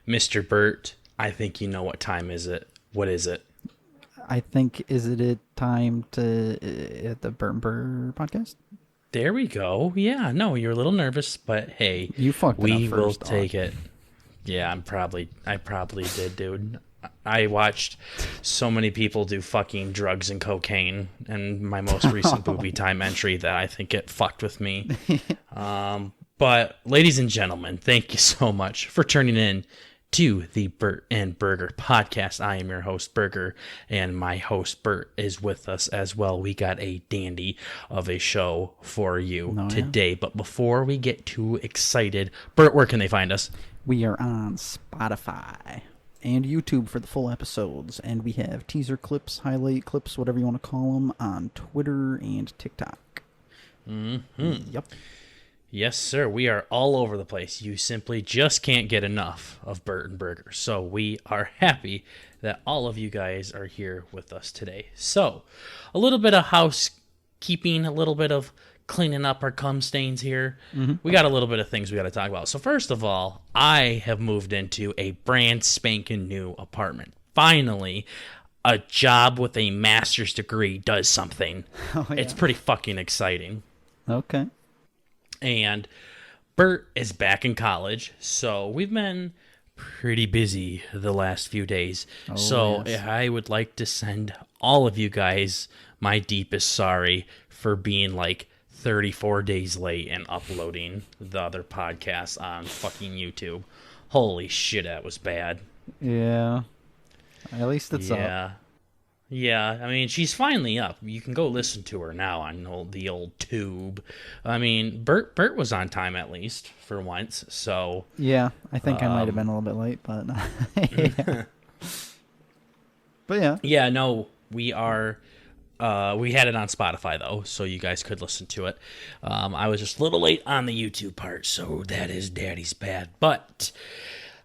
Mr. Burt, I think you know what time is it. What is it? I think, is it time to at the BurtnBurger podcast? There we go. Yeah, no, you're a little nervous, but hey, You fucked it up we will first, dog. take it. Yeah, I probably did, dude. I watched so many people do fucking drugs and cocaine in my most recent Boobie time entry that I think it fucked with me. But ladies and gentlemen, thank you so much for tuning in to the Burt and Burger podcast. I am your host, Burger, and my host, Burt, is with us as well. We got a dandy of a show for you today. But before we get too excited, Burt, where can they find us? We are on Spotify and YouTube for the full episodes, and we have teaser clips, highlight clips, whatever you want to call them, on Twitter and TikTok. Yep. Yes, sir. We are all over the place. You simply just can't get enough of Burt and Burger. So we are happy that all of you guys are here with us today. So a little bit of housekeeping, a little bit of cleaning up our cum stains here. We got a little bit of things we got to talk about. So first of all, I have moved into a brand spanking new apartment. Finally, a job with a master's degree does something. Oh, yeah. It's pretty fucking exciting. Okay. And Burt is back in college, so we've been pretty busy the last few days. Yes. I would like to send all of you guys my deepest sorry for being like 34 days late and uploading the other podcasts on fucking YouTube. Holy shit, that was bad. Yeah. At least it's up. Yeah, I mean, she's finally up. You can go listen to her now on the old tube. I mean, Burt was on time at least for once, so... Yeah, I think I might have been a little bit late, but... yeah. But yeah. Yeah, no, we are... we had it on Spotify, though, so you guys could listen to it. I was just a little late on the YouTube part, so that is daddy's bad. But...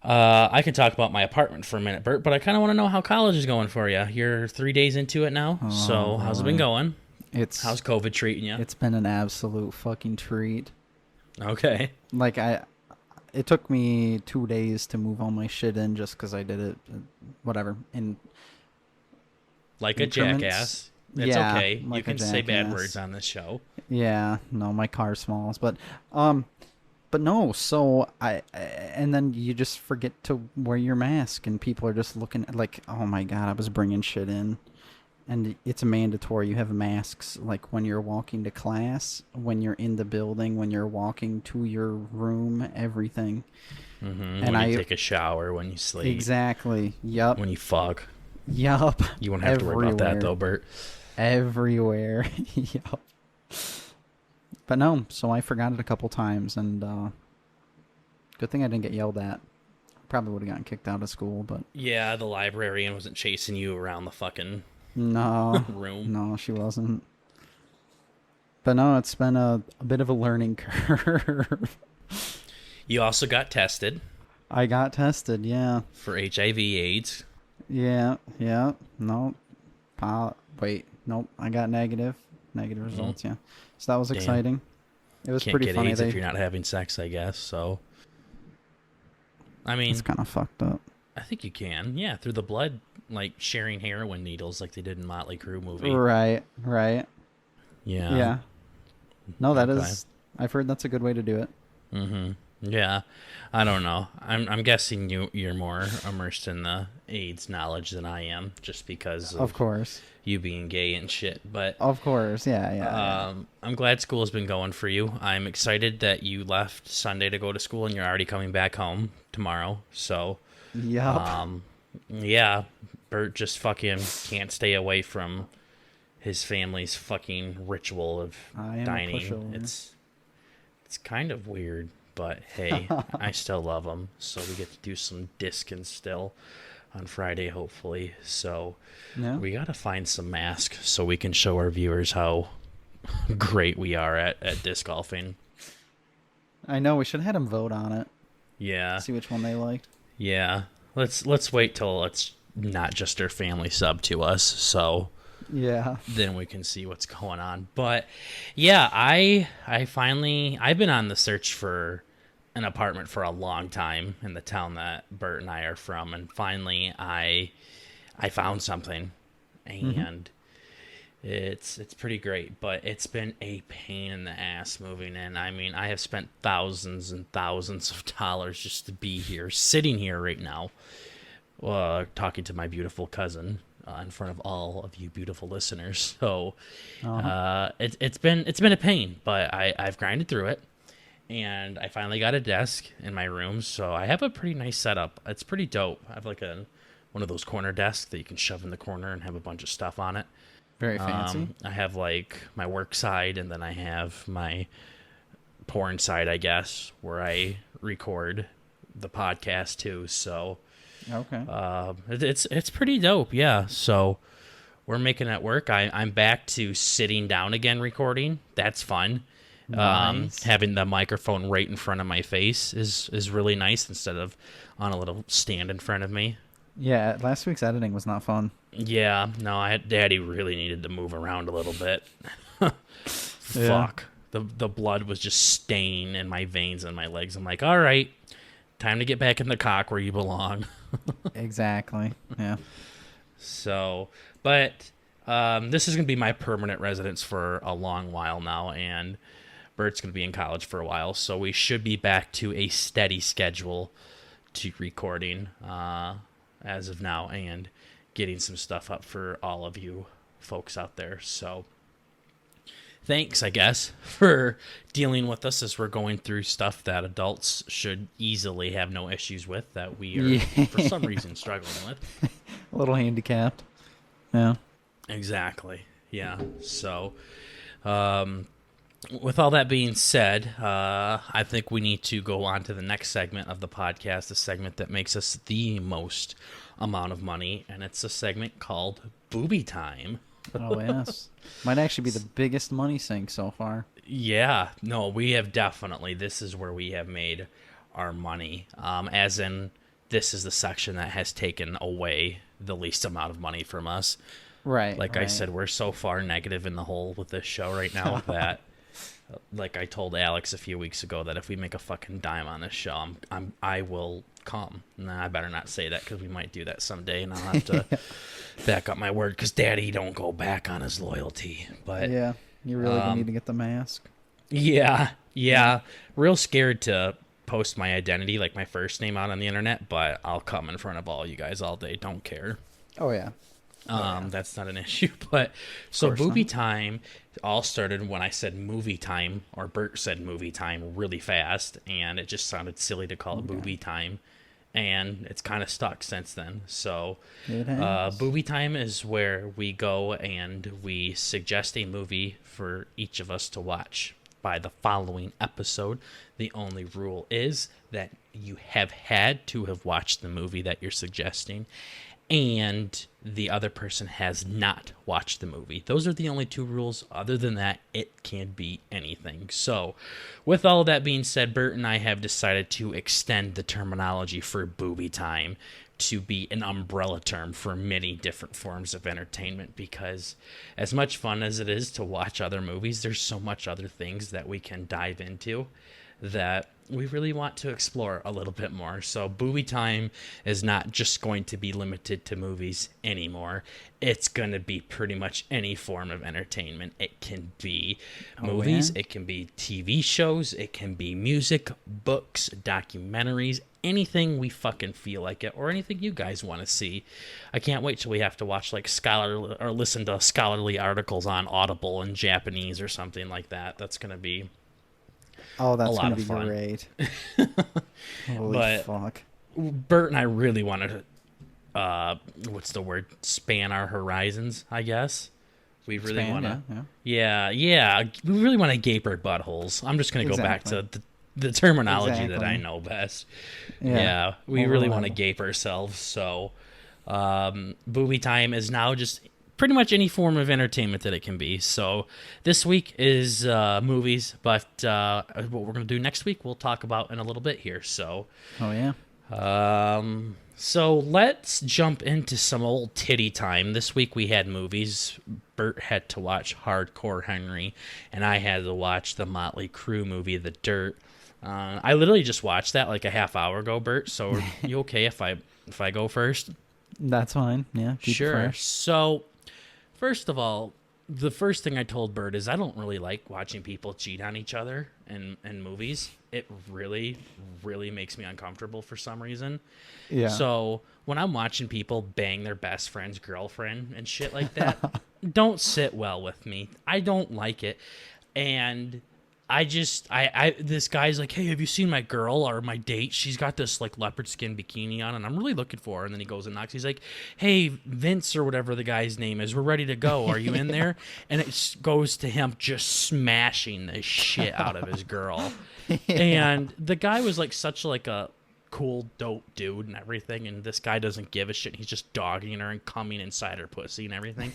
I can talk about my apartment for a minute, Burt, but I kind of want to know how college is going for you. You're 3 days into it now, so how's it been going? How's COVID treating you? It's been an absolute fucking treat. Okay. Like, it took me 2 days to move all my shit in just because I did it, whatever, in like a jackass. It's okay. Like you can say bad words on this show. Yeah, no, my car smalls, but no, so and then you just forget to wear your mask, and people are just looking like, oh my god, I was bringing shit in, and it's mandatory. You have masks like when you're walking to class, when you're in the building, when you're walking to your room, everything. Mm-hmm. And when you take a shower, when you sleep. Exactly. Yep. When you fuck. Yup. You won't have to worry about that though, Burt. Everywhere. Yup. But no, so I forgot it a couple times, and good thing I didn't get yelled at. Probably would have gotten kicked out of school, but... Yeah, the librarian wasn't chasing you around the fucking room. No, she wasn't. But no, it's been a bit of a learning curve. You also got tested. I got tested, yeah. For HIV/AIDS. Yeah. No. Wait, nope, I got negative results, yeah. So that was exciting. It was pretty funny. Can't get AIDS if you're not having sex, I guess, so... I mean... It's kind of fucked up. I think you can, yeah, through the blood, like sharing heroin needles like they did in Motley Crue movie. Right. Yeah. Yeah. No, that is... I've heard that's a good way to do it. Mm-hmm. Yeah, I don't know. I'm guessing you're more immersed in the AIDS knowledge than I am, just because of course, you being gay and shit. But of course, yeah. I'm glad school has been going for you. I'm excited that you left Sunday to go to school and you're already coming back home tomorrow. So, yeah, Burt just fucking can't stay away from his family's fucking ritual of dining. It's kind of weird. But hey, I still love them, so we get to do some discing still on Friday, hopefully. So we got to find some masks so we can show our viewers how great we are at disc golfing. I know, we should have had them vote on it. Yeah. See which one they liked. Yeah. Let's wait till it's not just their family sub to us, so... Yeah. Then we can see what's going on. But yeah, I've been on the search for an apartment for a long time in the town that Burt and I are from, and finally I found something, and it's pretty great, but it's been a pain in the ass moving in. I mean, I have spent thousands and thousands of dollars just to be here, sitting here right now, talking to my beautiful cousin in front of all of you beautiful listeners. So it's been a pain, but I've grinded through it. And I finally got a desk in my room, so I have a pretty nice setup. It's pretty dope. I have like one of those corner desks that you can shove in the corner and have a bunch of stuff on it. Very fancy. I have like my work side, and then I have my porn side, I guess, where I record the podcast too. So Okay. it's pretty dope, yeah. So we're making it work. I'm back to sitting down again recording. That's fun. Nice. Having the microphone right in front of my face is really nice instead of on a little stand in front of me. Yeah, last week's editing was not fun. Yeah, no, Daddy really needed to move around a little bit. Yeah. Fuck. The blood was just staining in my veins and my legs. I'm like, all right, time to get back in the cock where you belong. Exactly. Yeah. So, but this is going to be my permanent residence for a long while now, and Bert's going to be in college for a while, so we should be back to a steady schedule to recording as of now and getting some stuff up for all of you folks out there. So thanks, I guess, for dealing with us as we're going through stuff that adults should easily have no issues with, that we are, for some reason, struggling with. A little handicapped. Yeah. Exactly. Yeah. So, with all that being said, I think we need to go on to the next segment of the podcast, the segment that makes us the most amount of money, and it's a segment called Boobie Time. Oh, yes. Might actually be the biggest money sink so far. Yeah. No, we have definitely. This is where we have made our money. As in, this is the section that has taken away the least amount of money from us. Right. Like I said, we're so far negative in the hole with this show right now that, like I told Alex a few weeks ago, that if we make a fucking dime on this show, I will come. Nah, I better not say that because we might do that someday, and I'll have to back up my word because Daddy don't go back on his loyalty. But yeah, you really need to get the mask. Yeah. Real scared to post my identity, like my first name, out on the internet, but I'll come in front of all you guys all day. Don't care. Oh, yeah. That's not an issue. But so Boobie Time all started when I said movie time, or Burt said movie time really fast, and it just sounded silly to call it Boobie Time, and it's kind of stuck since then. So Boobie Time is where we go and we suggest a movie for each of us to watch by the following episode. The only rule is that you have had to have watched the movie that you're suggesting, and the other person has not watched the movie. Those are the only two rules. Other than that, it can be anything. So, with all of that being said, Burt and I have decided to extend the terminology for Boobie Time to be an umbrella term for many different forms of entertainment, because as much fun as it is to watch other movies, there's so much other things that we can dive into that we really want to explore a little bit more. So Boobie Time is not just going to be limited to movies anymore. It's going to be pretty much any form of entertainment. It can be movies, it can be TV shows, it can be music, books, documentaries, anything we fucking feel like it, or anything you guys want to see. I can't wait till we have to watch like or listen to scholarly articles on Audible in Japanese or something like that. That's going to be that's going to be great. Holy fuck. Burt and I really wanted to, span our horizons, I guess. We really want to. Yeah. We really want to gape our buttholes. I'm just going to go back to the terminology that I know best. Yeah. We really want to gape ourselves. So, Boobie Time is now just pretty much any form of entertainment that it can be. So this week is movies, but what we're going to do next week, we'll talk about in a little bit here. So, so let's jump into some old titty time. This week we had movies. Burt had to watch Hardcore Henry, and I had to watch the Motley Crue movie, The Dirt. I literally just watched that like a half hour ago, Burt. So are you okay if I go first? That's fine. Yeah, keep it Sure. fresh. So, first of all, the first thing I told Burt is I don't really like watching people cheat on each other in movies. It really, really makes me uncomfortable for some reason. Yeah. So when I'm watching people bang their best friend's girlfriend and shit like that, don't sit well with me. I don't like it. And I this guy's like, hey, have you seen my girl or my date? She's got this like leopard skin bikini on and I'm really looking for her. And then he goes and knocks. He's like, hey, Vince or whatever the guy's name is, we're ready to go. Are you in there? And it goes to him just smashing the shit out of his girl. And the guy was like such like a cool, dope dude and everything, and this guy doesn't give a shit. He's just dogging her and coming inside her pussy and everything.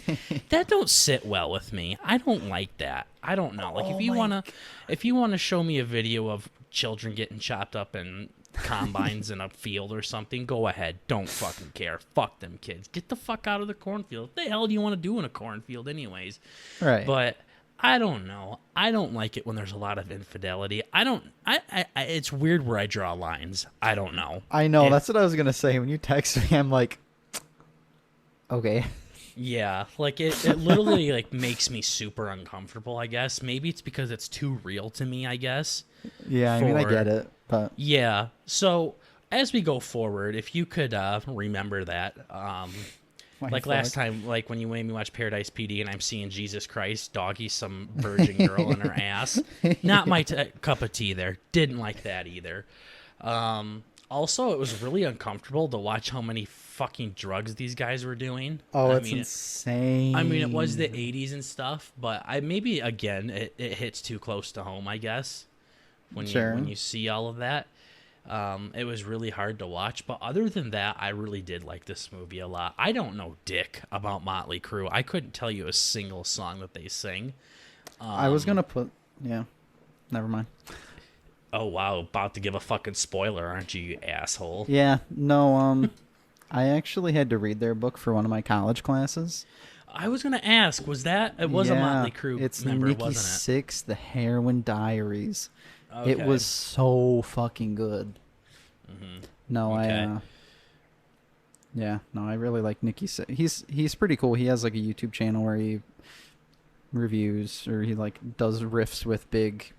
That don't sit well with me. I don't like that. I don't know. Like if you wanna show me a video of children getting chopped up in combines in a field or something, go ahead. Don't fucking care. Fuck them kids. Get the fuck out of the cornfield. What the hell do you want to do in a cornfield anyways? Right. But I don't know. I don't like it when there's a lot of infidelity. It's weird where I draw lines. I don't know. I know. That's what I was gonna say when you text me. I'm like, okay. Yeah, like it literally like makes me super uncomfortable, I guess. Maybe it's because it's too real to me, I guess. Yeah, I mean, I get it, but yeah. So as we go forward, if you could remember that, like last time, like when you made me watch Paradise PD and I'm seeing Jesus Christ doggy some virgin girl in her ass. Not my cup of tea there. Didn't like that either. Also, it was really uncomfortable to watch how many fucking drugs these guys were doing. Oh, it's insane. I mean, it was the 80s and stuff, but maybe, again, it hits too close to home, I guess, when you see all of that. It was really hard to watch, but other than that, I really did like this movie a lot. I don't know dick about Motley Crue. I couldn't tell you a single song that they sing. I was gonna put, never mind. Oh wow, about to give a fucking spoiler, aren't you, you asshole? Yeah, no, I actually had to read their book for one of my college classes. I was gonna ask, was that it was a Motley Crue it's member, Nikki wasn't it? Sixx, The Heroin Diaries. Okay. It was so fucking good. Mm-hmm. No, okay. I really like Nikki Sixx. He's pretty cool. He has like a YouTube channel where he reviews or he like does riffs with big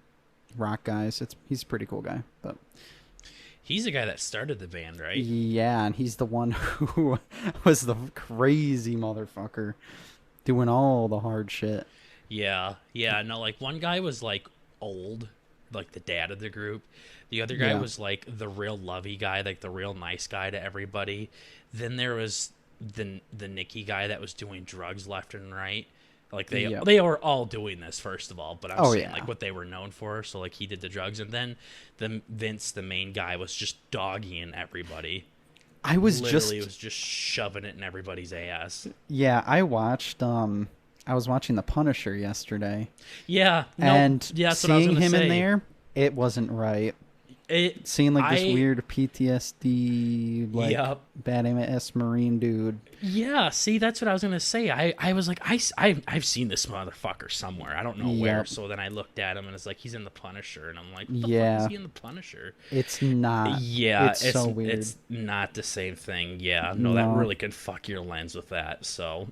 rock guys. He's a pretty cool guy. But he's the guy that started the band, right? Yeah, and he's the one who was the crazy motherfucker doing all the hard shit. Yeah. No, like one guy was like old, like the dad of the group. The other guy was like the real lovey guy, like the real nice guy to everybody. Then there was the Nicky guy that was doing drugs left and right. Like they were all doing this first of all, but I'm saying like what they were known for. So like he did the drugs, and then Vince, the main guy, was just doggying everybody. I was literally was just shoving it in everybody's ass. Yeah, I watched. I was watching The Punisher yesterday. Yeah, and seeing him in there, it wasn't right. Seeing like this weird PTSD, like badass Marine dude. Yeah, see, that's what I was gonna say. I was like, I've seen this motherfucker somewhere. I don't know where. So then I looked at him and it's like he's in The Punisher, and I'm like, what the fuck is he in The Punisher? It's not. Yeah, it's so weird. It's not the same thing. Yeah, no, that really can fuck your lens with that. So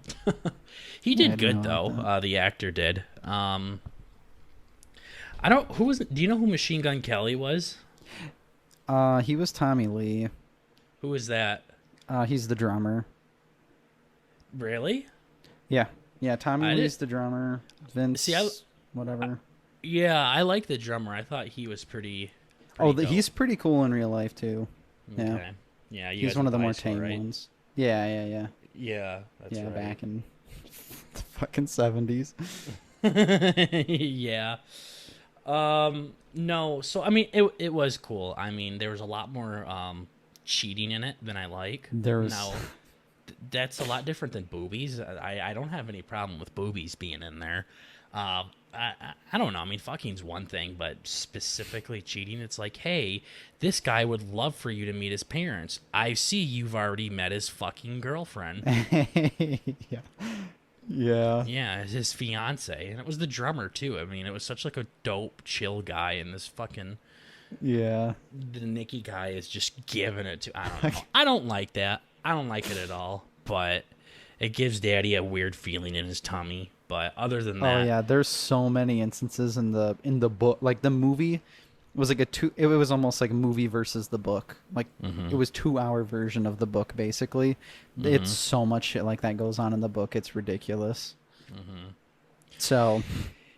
he did good though. The actor did. Do you know who Machine Gun Kelly was? He was Tommy Lee. Who was that? He's the drummer. Really? Yeah. Tommy Lee's the drummer. Vince, whatever. I like the drummer. I thought he was pretty he's pretty cool in real life too. Okay. Yeah, he's one of the more tame ones. Yeah. Yeah, that's right. Back in the fucking 70s. Yeah. No, so I mean it was cool. I mean there was a lot more cheating in it than I like. Now that's a lot different than boobies. I don't have any problem with boobies being in there. I don't know. I mean fucking's one thing, but specifically cheating, it's like, hey, this guy would love for you to meet his parents. I see you've already met his fucking girlfriend. Yeah, his fiance, and it was the drummer too. I mean, it was such like a dope, chill guy, and this fucking Yeah. The Nikki guy is just giving it to. I don't know. I don't like that. I don't like it at all. But it gives Daddy a weird feeling in his tummy. But other than Oh that, yeah, there's so many instances in the book. Like the movie was like a two. It was almost like a movie versus the book. Like it was 2 hour version of the book basically. It's so much shit like that goes on in the book. It's ridiculous. So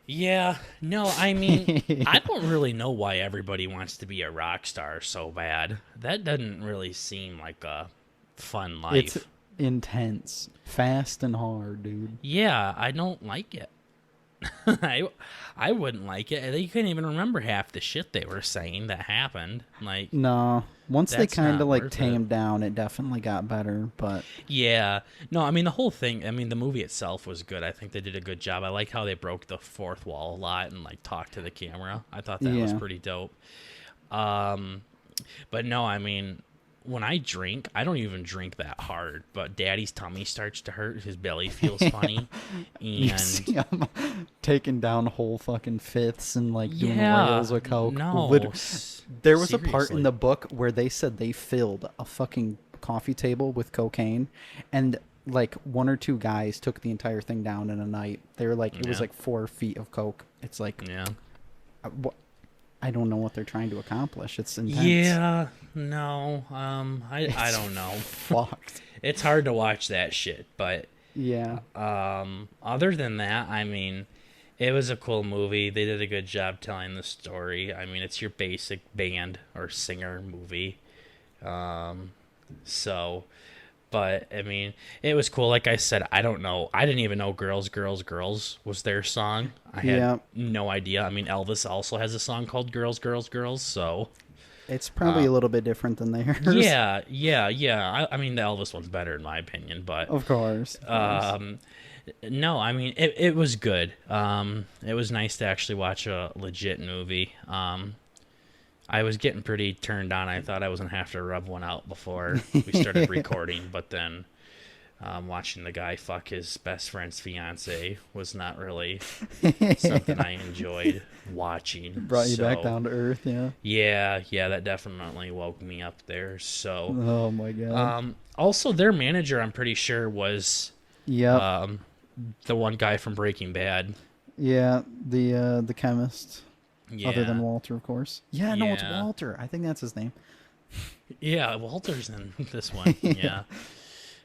yeah, no, I mean, I don't really know why everybody wants to be a rock star so bad. That doesn't really seem like a fun life. it's intense, fast and hard, dude. Yeah, I don't like it. I I wouldn't like it. They couldn't even remember half the shit they were saying that happened. Like, No, once they that's kind of not like worth it. tamed down, it definitely got better. But Yeah. No, I mean the whole thing, I mean the movie itself was good. I think they did a good job. I like how they broke the fourth wall a lot and like talked to the camera. I thought that was Yeah. pretty dope. But no, I mean when I drink, I don't even drink that hard, but Daddy's tummy starts to hurt, his belly feels funny. you And see him taking down whole fucking fifths and like doing yeah, rails of coke. no, There was a part in seriously. the book where they said they filled a fucking coffee table with cocaine, and like one or two guys took the entire thing down in a night. They were like, it was Yeah. like 4 feet of coke. It's like, Yeah. I don't know what they're trying to accomplish. It's intense. Yeah, no, I don't know. Fucked. It's hard to watch that shit, but Yeah. other than that, I mean, it was a cool movie. They did a good job telling the story. I mean, it's your basic band or singer movie. So, but I mean, it was cool. Like I said, I don't know. I didn't even know "Girls, Girls, Girls" was their song. I had Yeah. no idea. I mean, Elvis also has a song called "Girls, Girls, Girls." So, It's probably a little bit different than theirs. yeah. I mean, the Elvis one's better in my opinion, but Of course. no, I mean it was good. It was nice to actually watch a legit movie. I was getting pretty turned on. I thought I was gonna have to rub one out before we started recording, but then watching the guy fuck his best friend's fiance was not really something I enjoyed watching. Brought you back So, down to earth, yeah. Yeah, that definitely woke me up there. So, Oh my god. also their manager, I'm pretty sure was Yep. the one guy from Breaking Bad. Yeah, the chemist. Yeah. Other than Walter, of course. Yeah, no, it's Yeah. Walter. I think that's his name. Yeah, Walter's in this one. Yeah.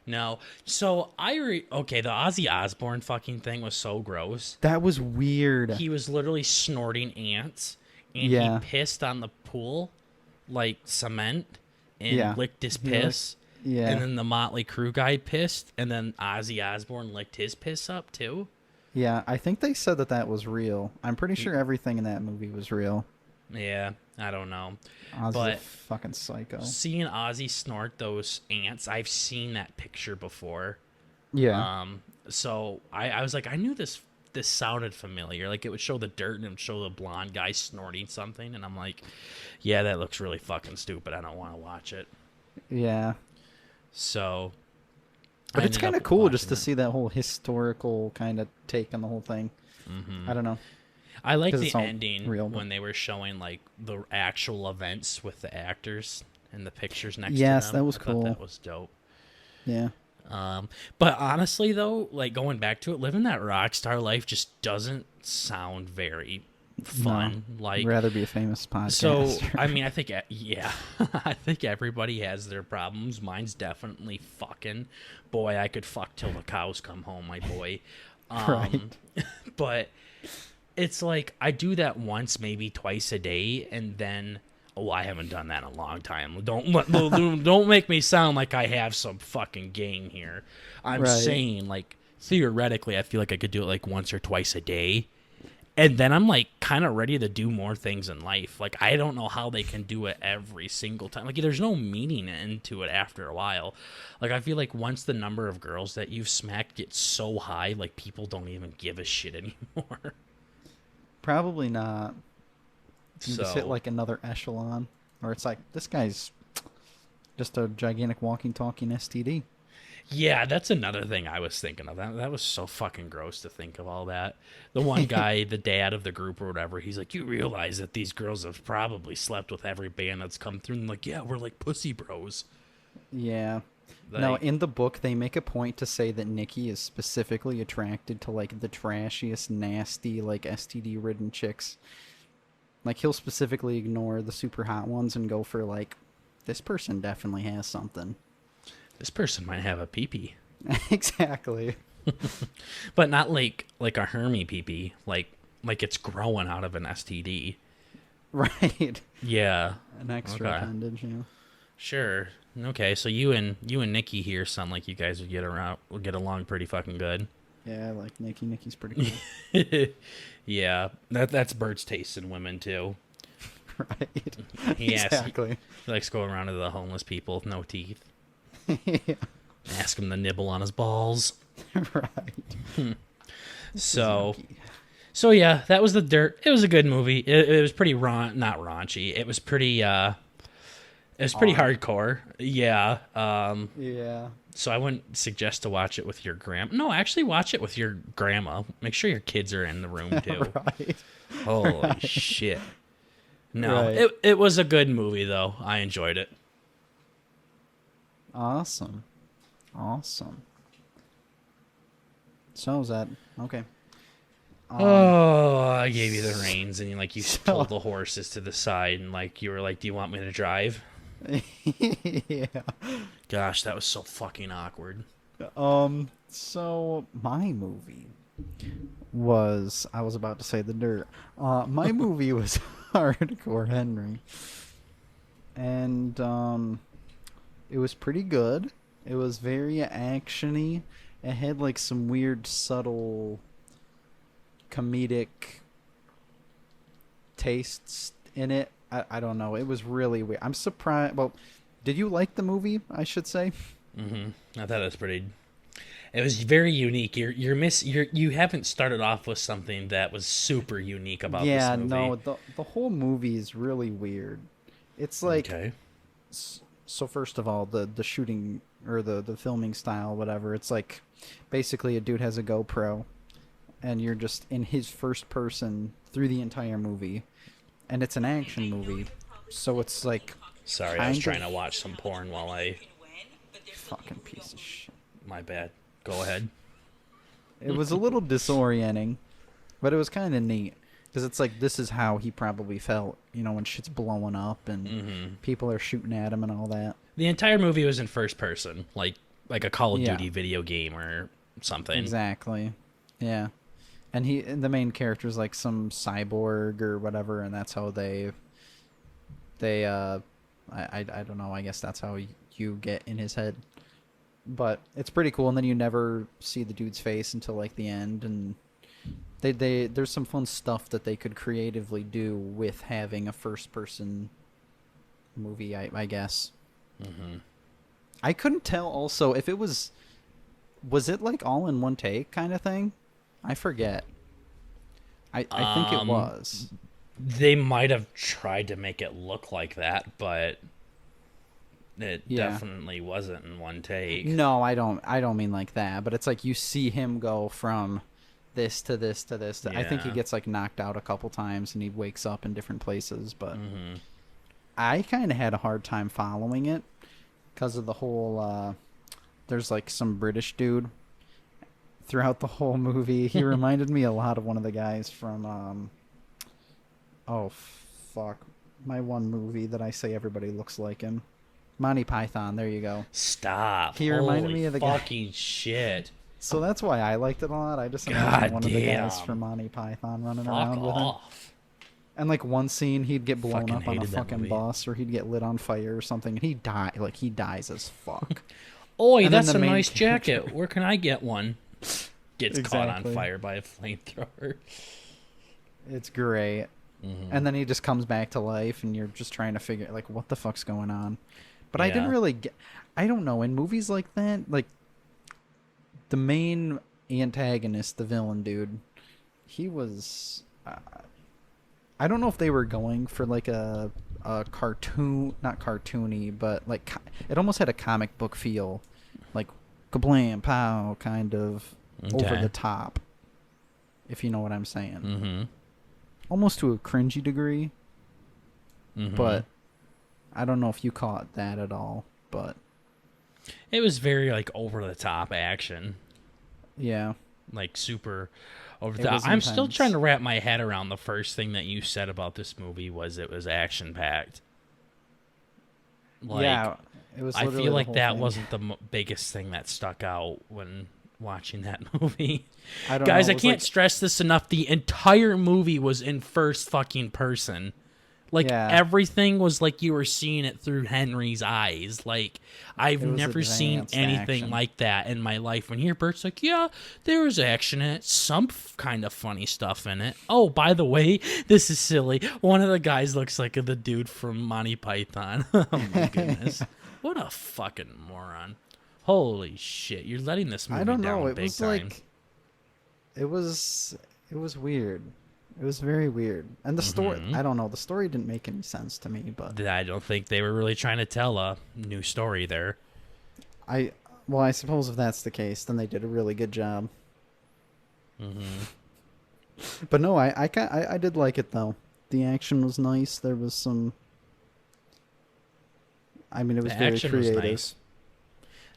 No. So okay, the Ozzy Osbourne fucking thing was so gross. That was weird. He was literally snorting ants and Yeah. he pissed on the pool like cement and Yeah. licked his He licked- piss. yeah. And then the Motley Crue guy pissed and then Ozzy Osbourne licked his piss up too. Yeah, I think they said that was real. I'm pretty sure everything in that movie was real. Yeah, I don't know. Ozzy's a But fucking psycho. seeing Ozzy snort those ants, I've seen that picture before. Yeah. So I was like, I knew this sounded familiar. Like it would show the dirt and it would show the blonde guy snorting something, and I'm like, yeah, that looks really fucking stupid. I don't want to watch it. Yeah. So, But I it's ended kind of up cool just watching to it. see that whole historical kind of take on the whole thing. I don't know. I like 'Cause the it's all ending real, but- when they were showing like the actual events with the actors and the pictures next Yes, to them. that was I thought cool. that was dope. Yeah. But honestly, though, like going back to it, living that rock star life just doesn't sound very fun. Like, rather be a famous so podcaster. I mean, I think yeah, I think everybody has their problems. Mine's definitely fucking. Boy, I could fuck till the cows come home, my boy. Right. But it's like I do that once, maybe twice a day, and then. Oh, I haven't done that in a long time. Don't make me sound like I have some fucking game here. I'm Right. saying, like, theoretically, I feel like I could do it like once or twice a day. And then I'm like kind of ready to do more things in life. Like, I don't know how they can do it every single time. Like, there's no meaning into it after a while. Like, I feel like once the number of girls that you've smacked gets so high, like, people don't even give a shit anymore. Probably not. You just hit So, like another echelon, or it's like this guy's just a gigantic walking, talking STD. Yeah, that's another thing I was thinking of. That was so fucking gross to think of all that. The one guy, the dad of the group or whatever, he's like, you realize that these girls have probably slept with every band that's come through. And like, yeah, we're like pussy bros. Yeah. No, Like, in the book they make a point to say that Nikki is specifically attracted to like the trashiest, nasty, like STD ridden chicks. Like he'll specifically ignore the super hot ones and go for like, this person definitely has something. this person might have a peepee. Exactly. But not like a Hermie peepee, like it's growing out of an STD. Right. Yeah. An extra Okay. appendage, yeah. Sure. Okay, so you and Nikki here sound like you guys would get along pretty fucking good. Yeah, I like Nikki. Nikki's pretty cool. Yeah, that's Burt's taste in women too. Right. He Exactly. he likes going around to the homeless people with no teeth, Yeah. ask him to nibble on his balls. Right. So Yucky. so yeah, that was the Dirt. It was a good movie. It was pretty not raunchy. It was pretty hardcore. Yeah. Yeah. So I wouldn't suggest to watch it with your grandma. No, actually watch it with your grandma. Make sure your kids are in the room too. Right. Holy shit. No, Right. it was a good movie though. I enjoyed it. Awesome. Awesome. So is that okay? Oh, I gave you the reins and you So- pulled the horses to the side and like you were like, "Do you want me to drive?" Yeah. Gosh, that was so fucking awkward. So my movie was, I was about to say the Dirt. My movie was Hardcore Henry. And it was pretty good. It was very actiony. It had like some weird subtle comedic tastes in it. I don't know. It was really weird. I'm surprised. Well, did you like the movie, I should say? I thought it was pretty. It was very unique. You haven't started off with something that was super unique about Yeah, this movie. no, the whole movie is really weird. It's like, Okay. so first of all, the shooting or the filming style, whatever, it's like basically a dude has a GoPro and you're just in his first person through the entire movie, and it's an action movie, so it's like Sorry, I was kind trying of- to watch some porn while I. fucking piece of shit. My bad. Go ahead. It was a little disorienting, but it was kind of neat because it's like this is how he probably felt, when shit's blowing up and people are shooting at him and all that. The entire movie was in first person, like a Call of Yeah. Duty video game or something. Exactly. Yeah. And the main character is like some cyborg or whatever, and that's how they I don't know, I guess that's how you get in his head. But it's pretty cool, and then you never see the dude's face until like the end, and there's some fun stuff that they could creatively do with having a first person movie, I guess. I couldn't tell also if it was it like all in one take kind of thing? I forget. I think it was. They might have tried to make it look like that, but it Yeah. definitely wasn't in one take. No, I don't mean like that, but it's like you see him go from this to this to this. I think he Yeah. gets like knocked out a couple times and he wakes up in different places, but I kind of had a hard time following it because of the whole there's like some British dude throughout the whole movie. He reminded me a lot of one of the guys from oh fuck, my one movie that I say everybody looks like him. Monty Python, there you go. Stop. He reminded Holy me of the guy. fucking shit. So that's why I liked it a lot. I just God imagined one of the guys damn. from Monty Python running Fuck around with him. off. And like one scene, he'd get blown Fucking up on a hated that fucking movie. bus, or he'd get lit on fire or something, and he dies as fuck. Oi, And then that's the a main nice character- jacket. Where can I get one? Gets caught on Exactly. fire by a flamethrower. It's great. And then he just comes back to life, and you're just trying to figure like what the fuck's going on. But I didn't Yeah. really get. I don't know, in movies like that, like the main antagonist, the villain dude, he was. I don't know if they were going for like a cartoon, not cartoony, but like it almost had a comic book feel, like kablam, pow, kind of over Okay. the top, if you know what I'm saying. Mm-hmm. Almost to a cringy degree, Mm-hmm. but I don't know if you caught that at all. But It was very like over the top action, yeah, like super over the it top. was I'm still intense. trying to wrap my head around the first thing that you said about this movie was it was action packed. Like, yeah, it was. I Literally feel the like whole that thing. wasn't the biggest thing that stuck out when watching that movie. I don't Guys, know. I It was can't like, stress this enough. The entire movie was in first fucking person. Like, yeah, everything was like you were seeing it through Henry's eyes. Like, I've it was never seen advanced anything action. like that in my life. When here, Bert's like, yeah, there was action in it, some kind of funny stuff in it. Oh, by the way, this is silly. One of the guys looks like the dude from Monty Python. Oh, my goodness. What a fucking moron. Holy shit, you're letting this movie I don't down know. It big was time. like, it was weird. It was very weird. And the story, Mhm. I don't know. The story didn't make any sense to me, but I don't think they were really trying to tell a new story there. well, I suppose if that's the case, then they did a really good job. Mm-hmm. But no, I did like it though. The action was nice. There was some. I mean, it was The very action was creative. nice.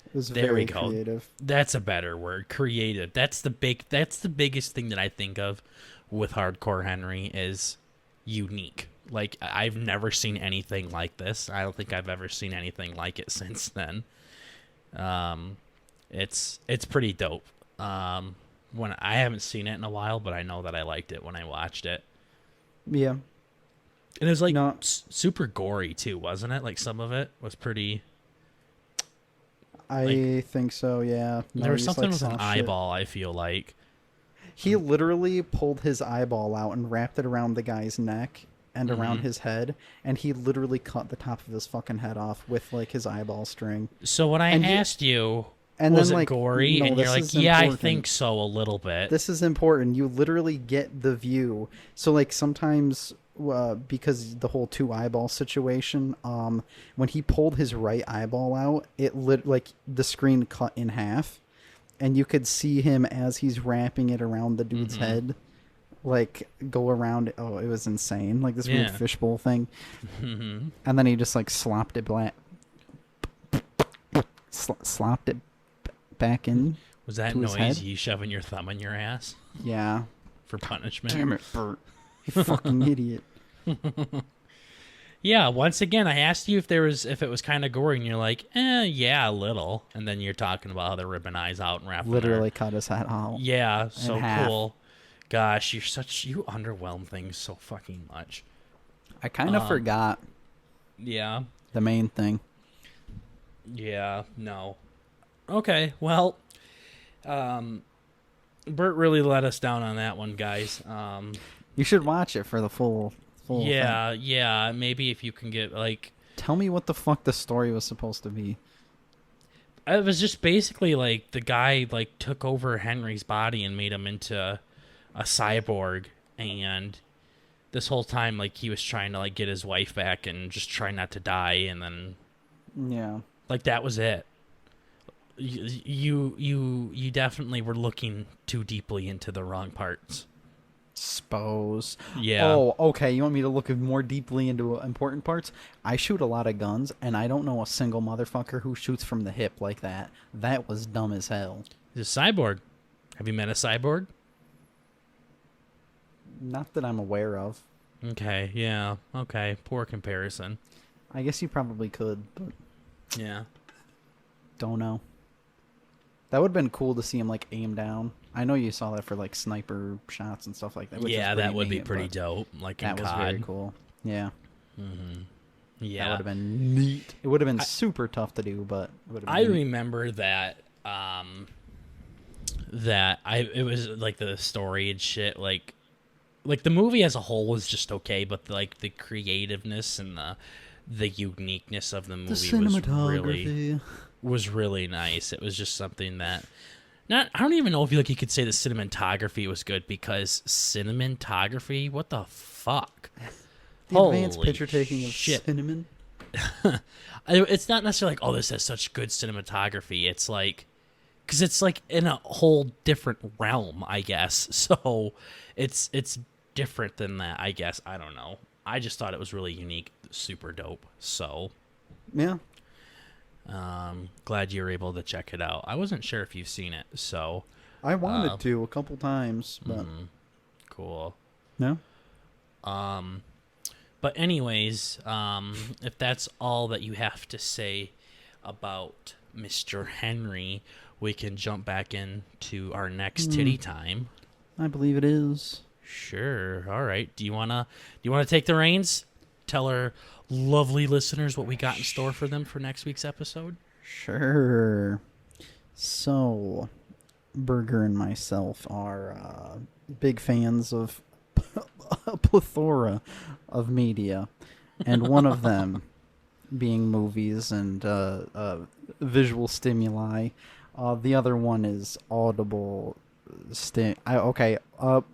It was There very we go. creative. That's a better word. Creative. That's the biggest thing that I think of with Hardcore Henry is unique. Like, I've never seen anything like this. I don't think I've ever seen anything like it since then. It's pretty dope. When I haven't seen it in a while, but I know that I liked it when I watched it. Yeah. And it was like No. super gory too, wasn't it? Like some of it was pretty. I think so. Yeah. No, There was he's, something like, with an saw shit. eyeball. I feel like. He literally pulled his eyeball out and wrapped it around the guy's neck and around Mhm. his head, and he literally cut the top of his fucking head off with like his eyeball string. So when I And you- asked you, And was then it like gory? no, And you're this like, is yeah, I important. think so, a little bit. This is important. You literally get the view. So like sometimes because the whole two eyeball situation, when he pulled his right eyeball out, it like the screen cut in half, and you could see him as he's wrapping it around the dude's Mhm. head, like go around. Oh, it was insane! Like this weird Yeah. fishbowl thing, Mhm. and then he just like slopped it slopped it back in. Was that to his noise head? you shoving your thumb in your ass Yeah. for punishment? Damn it, Burt! You fucking idiot. Yeah. Once again, I asked you if it was kind of gory, and you're like, yeah, a little. And then you're talking about how they're ripping eyes out and wrapping. Literally cut his head out. Yeah. So half. cool. Gosh, you underwhelm things so fucking much. I kind of forgot Yeah. the main thing. Yeah, no. Okay, well, Burt really let us down on that one, guys. You should watch it for the full thing. Yeah, maybe if you can get, like, Tell me what the fuck the story was supposed to be. it was just basically, like, the guy, like, took over Henry's body and made him into a cyborg, and this whole time, like, he was trying to, like, get his wife back and just try not to die, and then, Yeah. like, that was it. You definitely were looking too deeply into the wrong parts. Suppose. Yeah. Oh, okay. You want me to look more deeply into important parts? I shoot a lot of guns, and I don't know a single motherfucker who shoots from the hip like that. That was dumb as hell. He's a cyborg. Have you met a cyborg? Not that I'm aware of. Okay, yeah. Okay, poor comparison. I guess you probably could, but Yeah. don't know. That would have been cool to see him like aim down. I know you saw that for like sniper shots and stuff like that. Which is Yeah, pretty that would be neat, pretty but dope. Like in That was COD. very cool. Yeah. Mm-hmm. That Yeah. would have been neat. It would have been super tough to do, but it would have been I neat. remember that it was like the story and shit, like the movie as a whole was just okay, but like the creativeness and the uniqueness of the movie was really nice. It was just something that I don't even know if you could say the cinematography was good, because cinematography, what the fuck? The advanced Holy picture taking of shit. cinnamon. It's not necessarily like, oh, this has such good cinematography. It's like because it's like in a whole different realm, I guess. So it's different than that, I guess. I don't know. I just thought it was really unique, super dope. So Yeah. glad you were able to check it out. I wasn't sure if you've seen it, so I wanted to a couple times, but cool. no. But anyways, if that's all that you have to say about Mr. Henry, we can jump back into our next titty time. I believe it is. Sure. All right. Do you wanna take the reins? Tell our lovely listeners what we got in store for them for next week's episode. Sure. So, Burger and myself are big fans of a plethora of media, and one of them being movies and visual stimuli. The other one is audible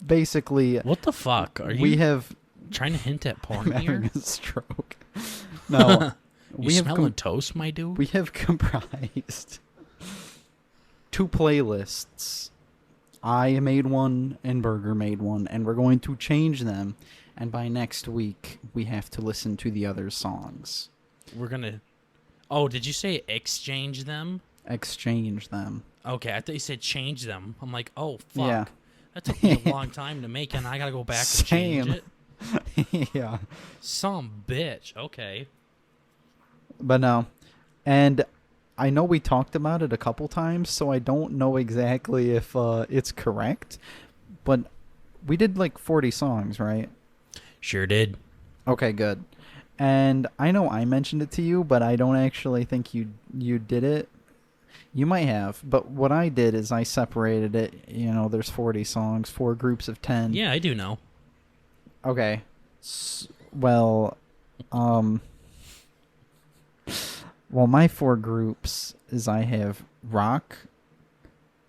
basically, What the fuck are you? we have trying to hint at I'm porn having here. a stroke. No, You smelling toast, my dude? we have comprised two playlists. I made one and Burger made one, and we're going to change them. And by next week, we have to listen to the other songs. We're gonna. Oh, did you say exchange them? Exchange them. Okay, I thought you said change them. I'm like, oh fuck, Yeah. that took me a long time to make, and I gotta go back and change Same. it. Yeah. Some bitch. Okay. But no. And I know we talked about it a couple times, so I don't know exactly if it's correct. But we did like 40 songs, right? Sure did. Okay, good. And I know I mentioned it to you, but I don't actually think you did it. You might have, but what I did is I separated it. You know, there's 40 songs, 4 groups of 10. Yeah, I do know. Okay. Well, my 4 groups is I have rock,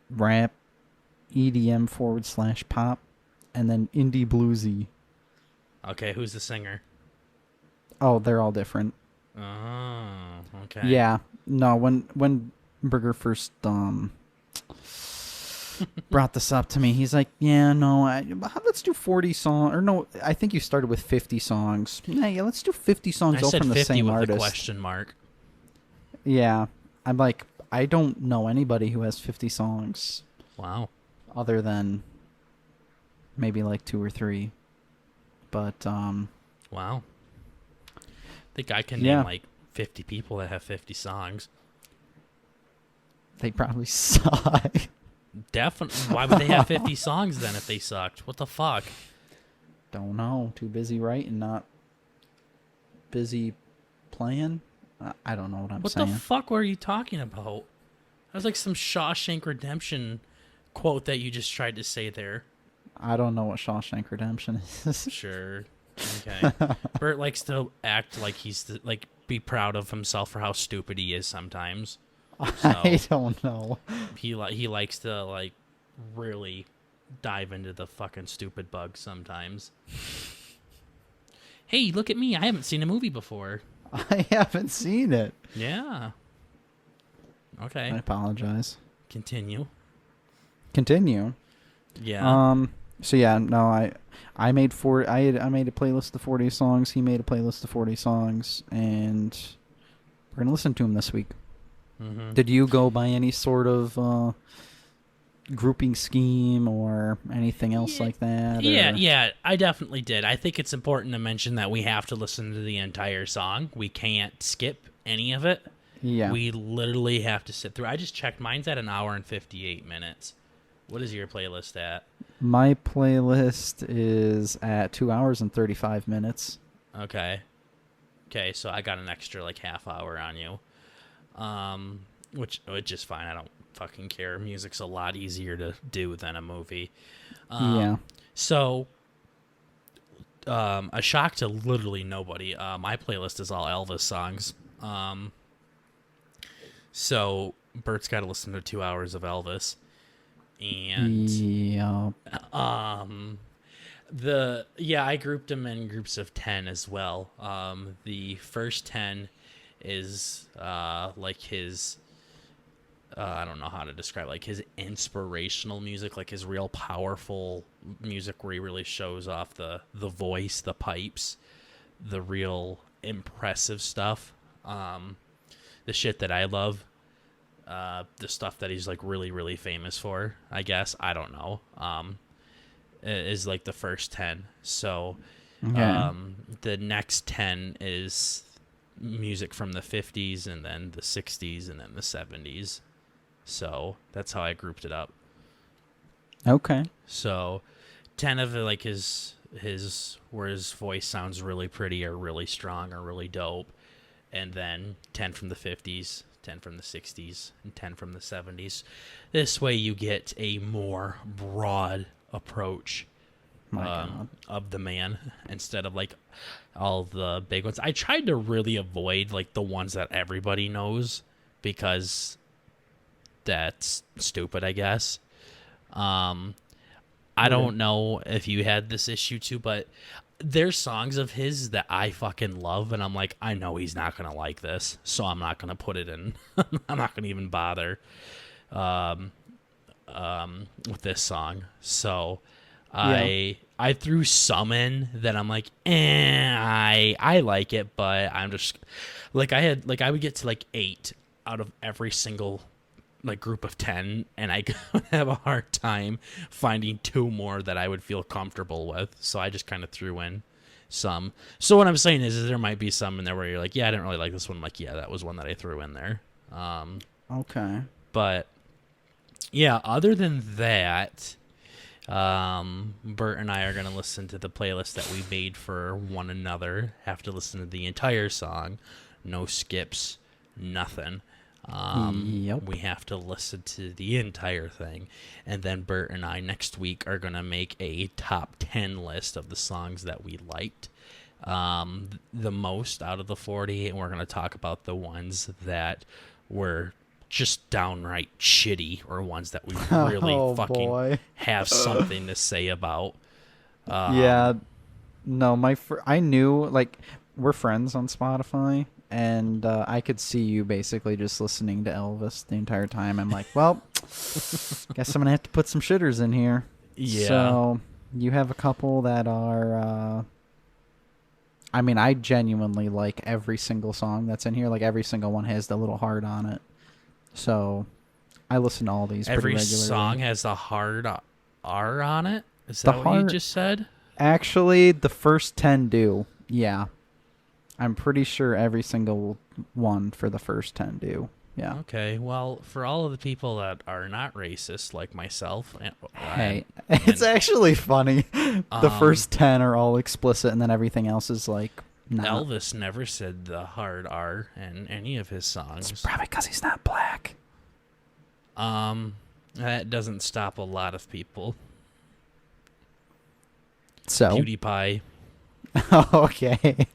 rap, EDM / pop, and then indie bluesy. Okay, who's the singer? Oh, they're all different. Oh, okay. Yeah. No, when Burger first brought this up to me, he's like, "Yeah, no, let's do 40 songs." Or no, I think you started with 50 songs. Yeah, let's do 50 songs I all said from the 50 same with artist. a question mark. Yeah. I'm like, I don't know anybody who has 50 songs Wow. other than maybe like 2 or 3. But Wow. I think I can Yeah. name like 50 people that have 50 songs. they probably suck. Definitely. Why would they have 50 songs then if they sucked? What the fuck? Don't know. Too busy writing, not busy playing. I don't know what I'm What saying. the fuck were you talking about? That was like some Shawshank Redemption quote that you just tried to say there. I don't know what Shawshank Redemption is. Sure. Okay. Burt likes to act like like be proud of himself for how stupid he is sometimes. I don't know. He likes to like really dive into the fucking stupid bug sometimes. Hey, look at me. I haven't seen a movie before. I haven't seen it. Yeah. Okay. I apologize. Continue. Continue. Yeah. So yeah, no, I made I made a playlist of 40 songs. He made a playlist of 40 songs, and we're gonna listen to him this week. Mm-hmm. Did you go by any sort of grouping scheme or anything else like that? Yeah, I definitely did. I think it's important to mention that we have to listen to the entire song. We can't skip any of it. Yeah. We literally have to sit through. I just checked. Mine's at 1 hour and 58 minutes. What is your playlist at? My playlist is at 2 hours and 35 minutes. Okay, so I got an extra like half hour on you. Which is fine. I don't fucking care. Music's a lot easier to do than a movie. Yeah. So, a shock to literally nobody. My playlist is all Elvis songs. So Burt's got to listen to 2 hours of Elvis, and Yeah. I grouped them in groups of 10 as well. The first 10 is like his I don't know how to describe, like, his inspirational music, like his real powerful music where he really shows off the voice, the pipes, the real impressive stuff. The shit that I love, the stuff that he's like really, really famous for, I guess. I don't know. Is like the first 10. So the next 10 is music from the 50s and then the 60s and then the 70s. So that's how I grouped it up. Okay. So 10 of it, like his where his voice sounds really pretty or really strong or really dope, and then 10 from the 50s, 10 from the 60s, and 10 from the 70s. This way you get a more broad approach of the man instead of like all the big ones. I tried to really avoid like the ones that everybody knows because that's stupid, I guess. I don't know if you had this issue too, but there's songs of his that I fucking love, and I'm like, I know he's not gonna like this, so I'm not gonna put it in. I'm not gonna even bother with this song. So I threw some in that I'm like, I like it, but I'm just like I would get to like 8 out of every single like group of 10, and I would have a hard time finding 2 more that I would feel comfortable with. So I just kind of threw in some. So what I'm saying is there might be some in there where you're like, yeah, I didn't really like this one. I'm like, yeah, that was one that I threw in there. Okay. But yeah, other than that, Burt and I are going to listen to the playlist that we made for one another. Have to listen to the entire song. No skips, nothing. We have to listen to the entire thing, and then Burt and I next week are gonna make a top 10 list of the songs that we liked the most out of the 40, and we're gonna talk about the ones that were just downright shitty or ones that we really have something to say about. Yeah, no, I knew, like, we're friends on Spotify. And I could see you basically just listening to Elvis the entire time. I'm like, well, guess I'm going to have to put some shitters in here. Yeah. So you have a couple that are, I mean, I genuinely like every single song that's in here. Like, every single one has the little heart on it. So I listen to all these pretty regularly. Every song has a hard R on it? Is that what you just said? Actually, the first 10 do. Yeah. I'm pretty sure every single one for the first 10 do. Yeah. Okay. Well, for all of the people that are not racist, like myself, it's actually funny. The first 10 are all explicit, and then everything else is like not. Elvis never said the hard R in any of his songs. It's probably because he's not black. That doesn't stop a lot of people. So PewDiePie. Okay.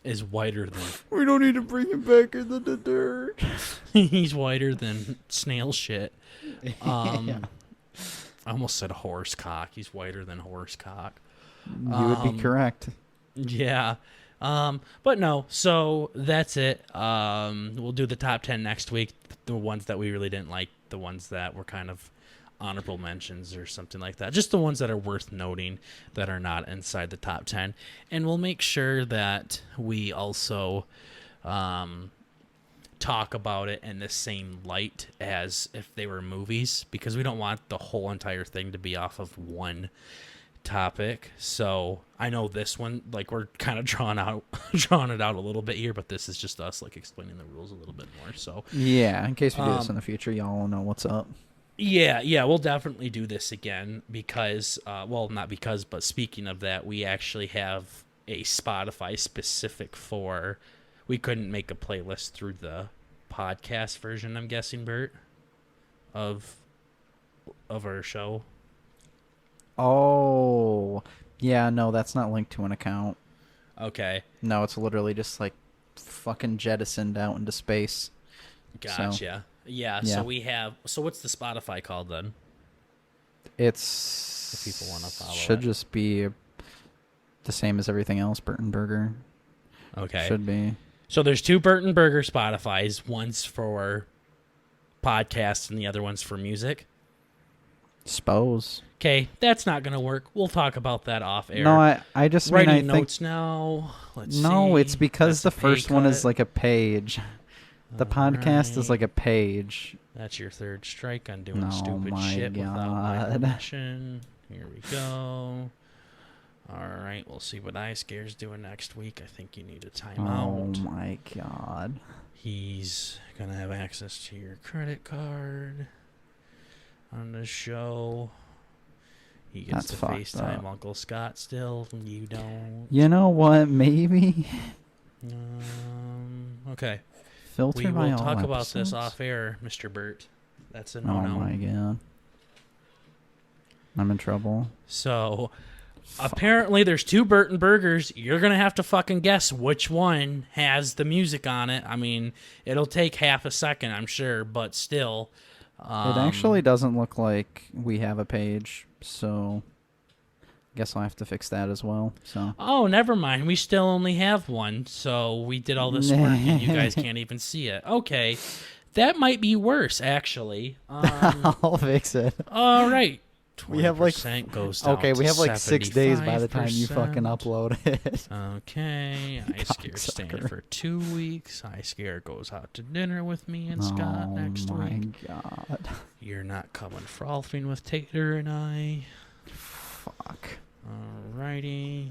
Is whiter than... We don't need to bring him back into the dirt. He's whiter than snail shit. Yeah. I almost said horse cock. He's whiter than horse cock. You would be correct. Yeah. But no, so that's it. We'll do the top 10 next week. The ones that we really didn't like, the ones that were kind of honorable mentions or something like that. Just the ones that are worth noting that are not inside the top 10. And we'll make sure that we also talk about it in the same light as if they were movies, because we don't want the whole entire thing to be off of one topic. So I know this one, like, we're kind of drawing it out a little bit here, but this is just us like explaining the rules a little bit more. So yeah, in case we do this in the future, y'all will know what's up. Yeah, we'll definitely do this again because, well, not because, but speaking of that, we actually have a Spotify specific for, we couldn't make a playlist through the podcast version, I'm guessing, Burt, of our show. Oh, yeah, no, that's not linked to an account. Okay. No, it's literally just like fucking jettisoned out into space. Gotcha. So, yeah, so we have... So what's the Spotify called then? It's... If people want to follow should just be the same as everything else, BurtnBurger. Okay. Should be. So there's 2 BurtnBurger Spotifys. One's for podcasts and the other one's for music. Suppose. Okay, that's not going to work. We'll talk about that off air. No, I just mean, Writing I think... notes now. Let's No, see. it's because That's the a pay first one is cut. like a page. The podcast is like a page. That's your third strike on doing Oh stupid my shit without my God. permission. Here we go. All right, we'll see what iScare's doing next week. I think you need a timeout. Oh my God. He's going to have access to your credit card on the show. He gets That's to fucked FaceTime up. Uncle Scott still. You don't. You know what? Maybe. Okay. Filter We by will all talk about this episodes? off air, Mr. Burt. That's a Oh no-no. my God. I'm in trouble. So, apparently there's 2 BurtnBurgers. You're going to have to fucking guess which one has the music on it. I mean, it'll take half a second, I'm sure, but still. It actually doesn't look like we have a page, so guess I'll have to fix that as well. So. Oh, never mind. We still only have one, so we did all this work and you guys can't even see it. Okay. That might be worse, actually. I'll fix it. All right. We have like 20% goes down okay, we to have like 6 days by the time you 75%. fucking upload it. Okay, iScare staying Cocksucker. for 2 weeks. iScare goes out to dinner with me and Scott next Oh my week. God. You're not coming frothing with Tater and I. Fuck. Alrighty.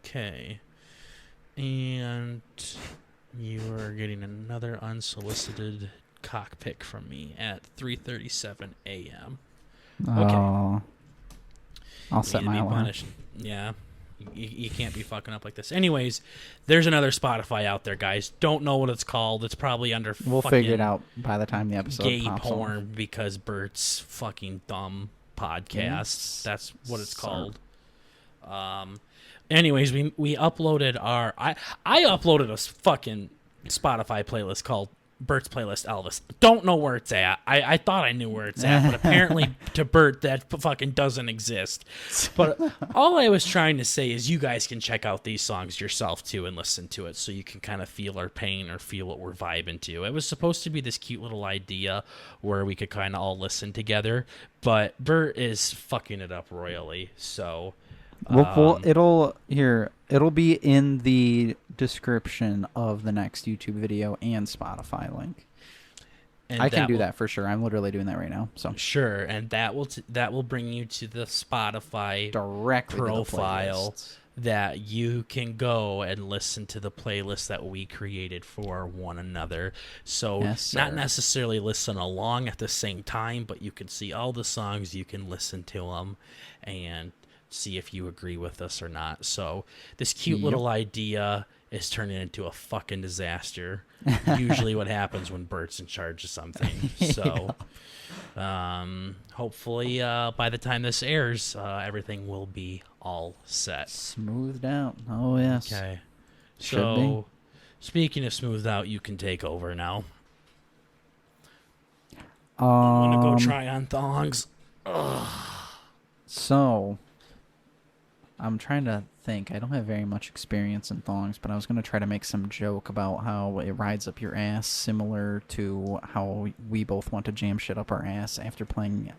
Okay. And you are getting another unsolicited cockpick from me at 3:37 a.m. Okay. Oh. I'll You set need to my be alarm. punished. Yeah. You can't be fucking up like this. Anyways, there's another Spotify out there, guys. Don't know what it's called. It's probably under We'll fucking figure it out by the time the episode gay pops porn on. because Bert's fucking dumb podcast. Yes. That's what it's Sir. called. Anyways, we uploaded our... I uploaded a fucking Spotify playlist called Bert's Playlist Elvis. Don't know where it's at. I thought I knew where it's at, but apparently to Burt that fucking doesn't exist. But all I was trying to say is you guys can check out these songs yourself too and listen to it so you can kind of feel our pain or feel what we're vibing to. It was supposed to be this cute little idea where we could kind of all listen together, but Burt is fucking it up royally. So It'll be in the description of the next YouTube video and Spotify link. and I can do will- that for sure. I'm literally doing that right now. So Sure, and that will bring you to the Spotify directly profile to the playlists. that you can go and listen to the playlist that we created for one another. So Yes, not sir. necessarily listen along at the same time, but you can see all the songs, you can listen to them, and see if you agree with us or not. So this cute Yep. little idea is turning into a fucking disaster. Usually what happens when Bert's in charge of something. So hopefully by the time this airs, everything will be all set. Smoothed out. Oh yes. Okay. Should So speaking of smoothed out, you can take over now. I'm gonna go try on thongs. So, I'm trying to think. I don't have very much experience in thongs, but I was going to try to make some joke about how it rides up your ass, similar to how we both want to jam shit up our ass after playing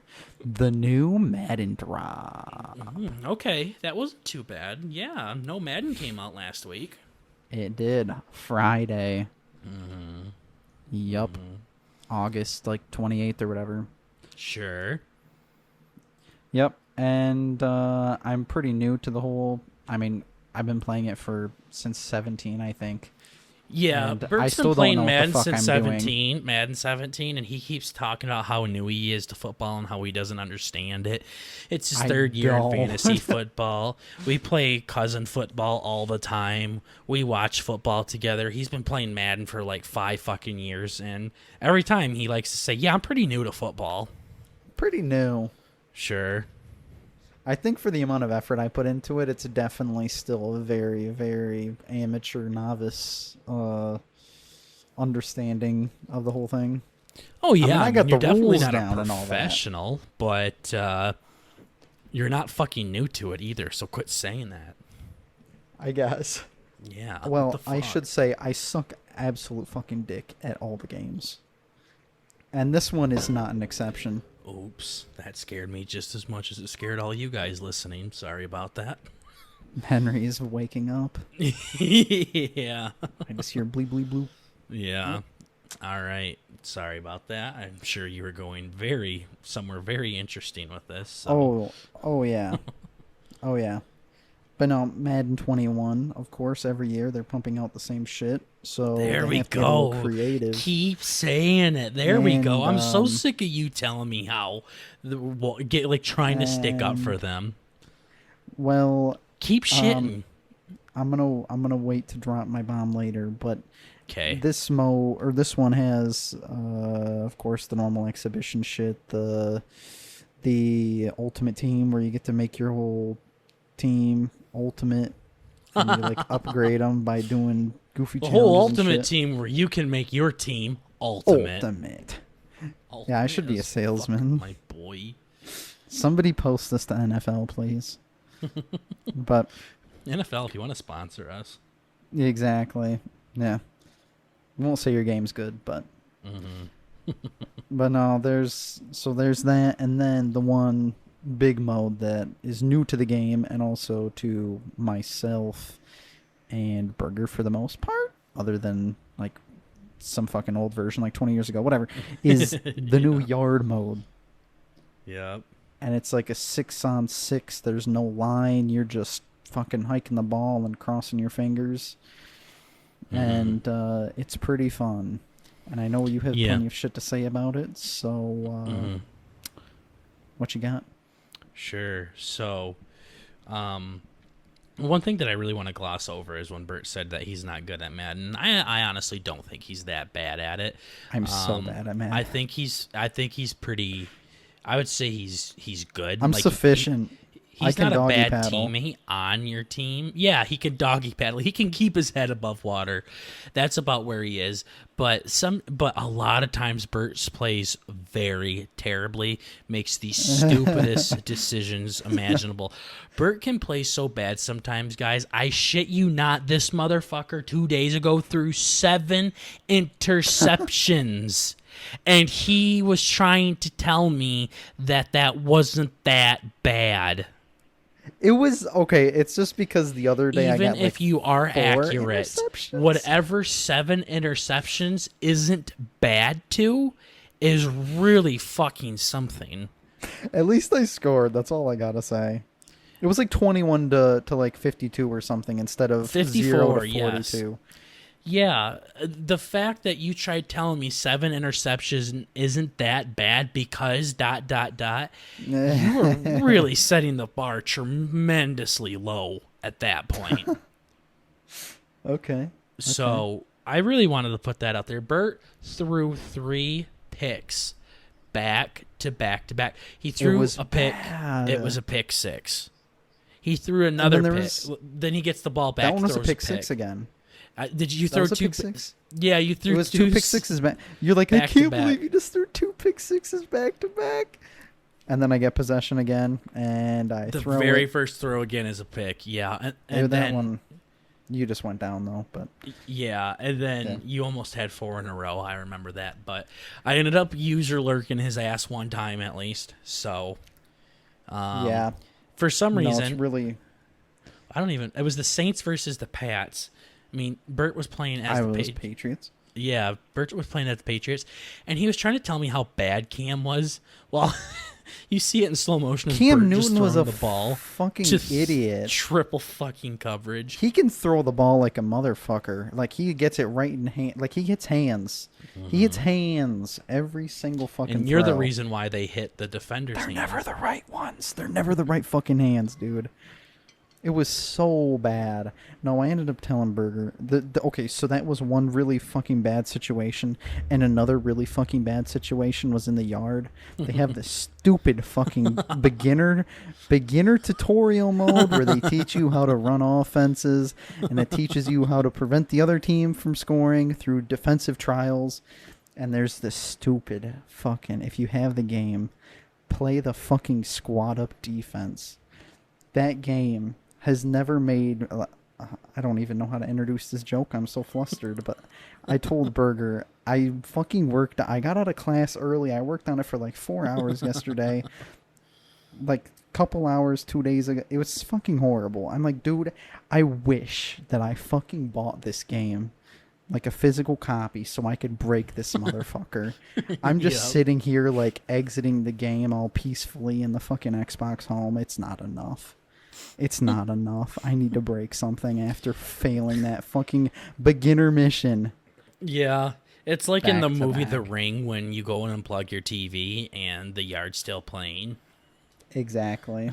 the new Madden drop. Okay, that wasn't too bad. Yeah, no Madden came out last week. It did. Friday. Mm-hmm. Yup. August, like, 28th or whatever. Sure. Yep. And I'm pretty new to the whole... I mean, I've been playing it since 17, I think. Yeah, And I Bert's still been don't playing know what the Madden fuck since I'm doing. 17, Madden 17, and he keeps talking about how new he is to football and how he doesn't understand it. It's his I third year in don't. fantasy football. We play cousin football all the time. We watch football together. He's been playing Madden for like 5 fucking years, and every time he likes to say, "Yeah, I'm pretty new to football." Pretty new. Sure. I think for the amount of effort I put into it, it's definitely still a very, very amateur novice understanding of the whole thing. Oh yeah, mean, I got you're the definitely rules not down a and all that. professional, but you're not fucking new to it either. So quit saying that. I guess. Yeah. what Well, the I fuck? should say I suck absolute fucking dick at all the games. And this one is not an exception. Oops, that scared me just as much as it scared all you guys listening. Sorry about that. Henry is waking up. Yeah. I just hear bleep, bleep, bloop. Yeah. All right. Sorry about that. I'm sure you were going somewhere very interesting with this. So. Oh yeah. Oh yeah. But no, Madden 21, of course, every year they're pumping out the same shit. So there we have to get a go. little creative. Keep saying it. There we go. I'm so sick of you telling me how trying to stick up for them. Well, keep shitting. I'm gonna wait to drop my bomb later, but okay. This one has, of course, the normal exhibition shit, the ultimate team where you get to make your whole team ultimate, and you like upgrade them by doing goofy challenges. The whole ultimate team where you can make your team ultimate. Yeah, I should be a salesman. My boy. Somebody post this to NFL, please. But NFL, if you want to sponsor us. Exactly. Yeah. Won't say your game's good, but but no, there's that, and then the one big mode that is new to the game and also to myself and Burger for the most part, other than like some fucking old version like 20 years ago, whatever, is the new yard mode. Yep. And it's like a 6-on-6. There's no line. You're just fucking hiking the ball and crossing your fingers. And it's pretty fun. And I know you have plenty of shit to say about it, so what you got? Sure. So, one thing that I really want to gloss over is when Burt said that he's not good at Madden. I honestly don't think he's that bad at it. I'm so bad at Madden. I think he's pretty. I would say he's good. I'm sufficient. He's not a bad teammate on your team. Yeah, he can doggy paddle. He can keep his head above water. That's about where he is. But a lot of times Burt plays very terribly, makes the stupidest decisions imaginable. Burt can play so bad sometimes, guys. I shit you not. This motherfucker 2 days ago threw 7 interceptions. And he was trying to tell me that wasn't that bad. It was okay. It's just because the other day even I got if like you are accurate, whatever 7 interceptions isn't bad to is really fucking something. At least I scored. That's all I gotta say. It was like 21 to like 52 or something instead of 54, 0 to 42. Yes. Yeah, the fact that you tried telling me 7 interceptions isn't that bad because ... you were really setting the bar tremendously low at that point. Okay. So I really wanted to put that out there. Burt threw 3 picks back to back to back. He threw a pick. It was a pick 6. He threw another pick. Then he gets the ball back. That one was a pick 6 again. Did you throw 2 pick 6? Yeah, you threw 2 pick 6s back. You're like, I can't believe you just threw 2 pick 6s back to back. And then I get possession again, and I throw the very first throw again is a pick. Yeah, and that then, one, you just went down though. But yeah, and then you almost had 4 in a row. I remember that, but I ended up user lurking his ass one time at least. So, yeah, for some reason, it's really. I don't even. It was the Saints versus the Pats. I mean, Burt was playing as the Patriots. Yeah, Burt was playing as the Patriots, and he was trying to tell me how bad Cam was. Well, you see it in slow motion. Cam Burt Newton was a the ball fucking idiot. Triple fucking coverage. He can throw the ball like a motherfucker. Like he gets it right in hand. Like he gets hands. He hits hands every single fucking. And you're throw. the reason why they hit the defender's hands. They're never the right ones. They're never the right fucking hands, dude. It was so bad. No, I ended up telling Burger. Okay, so that was one really fucking bad situation, and another really fucking bad situation was in the yard. They have this stupid fucking beginner tutorial mode where they teach you how to run offenses, and it teaches you how to prevent the other team from scoring through defensive trials. And there's this stupid fucking, if you have the game, play the fucking squat up defense. That game has never made I don't even know how to introduce this joke. I'm so flustered. But I told Burger, I fucking worked. I got out of class early. I worked on it for like 4 hours yesterday. Like, couple hours 2 days ago. It was fucking horrible. I'm like, dude, I wish that I fucking bought this game, like a physical copy, so I could break this motherfucker. I'm just sitting here like exiting the game all peacefully in the fucking Xbox home. It's not enough. It's not enough. I need to break something after failing that fucking beginner mission. Yeah. It's like in the movie back. The Ring when you go and unplug your TV and the yard's still playing. Exactly.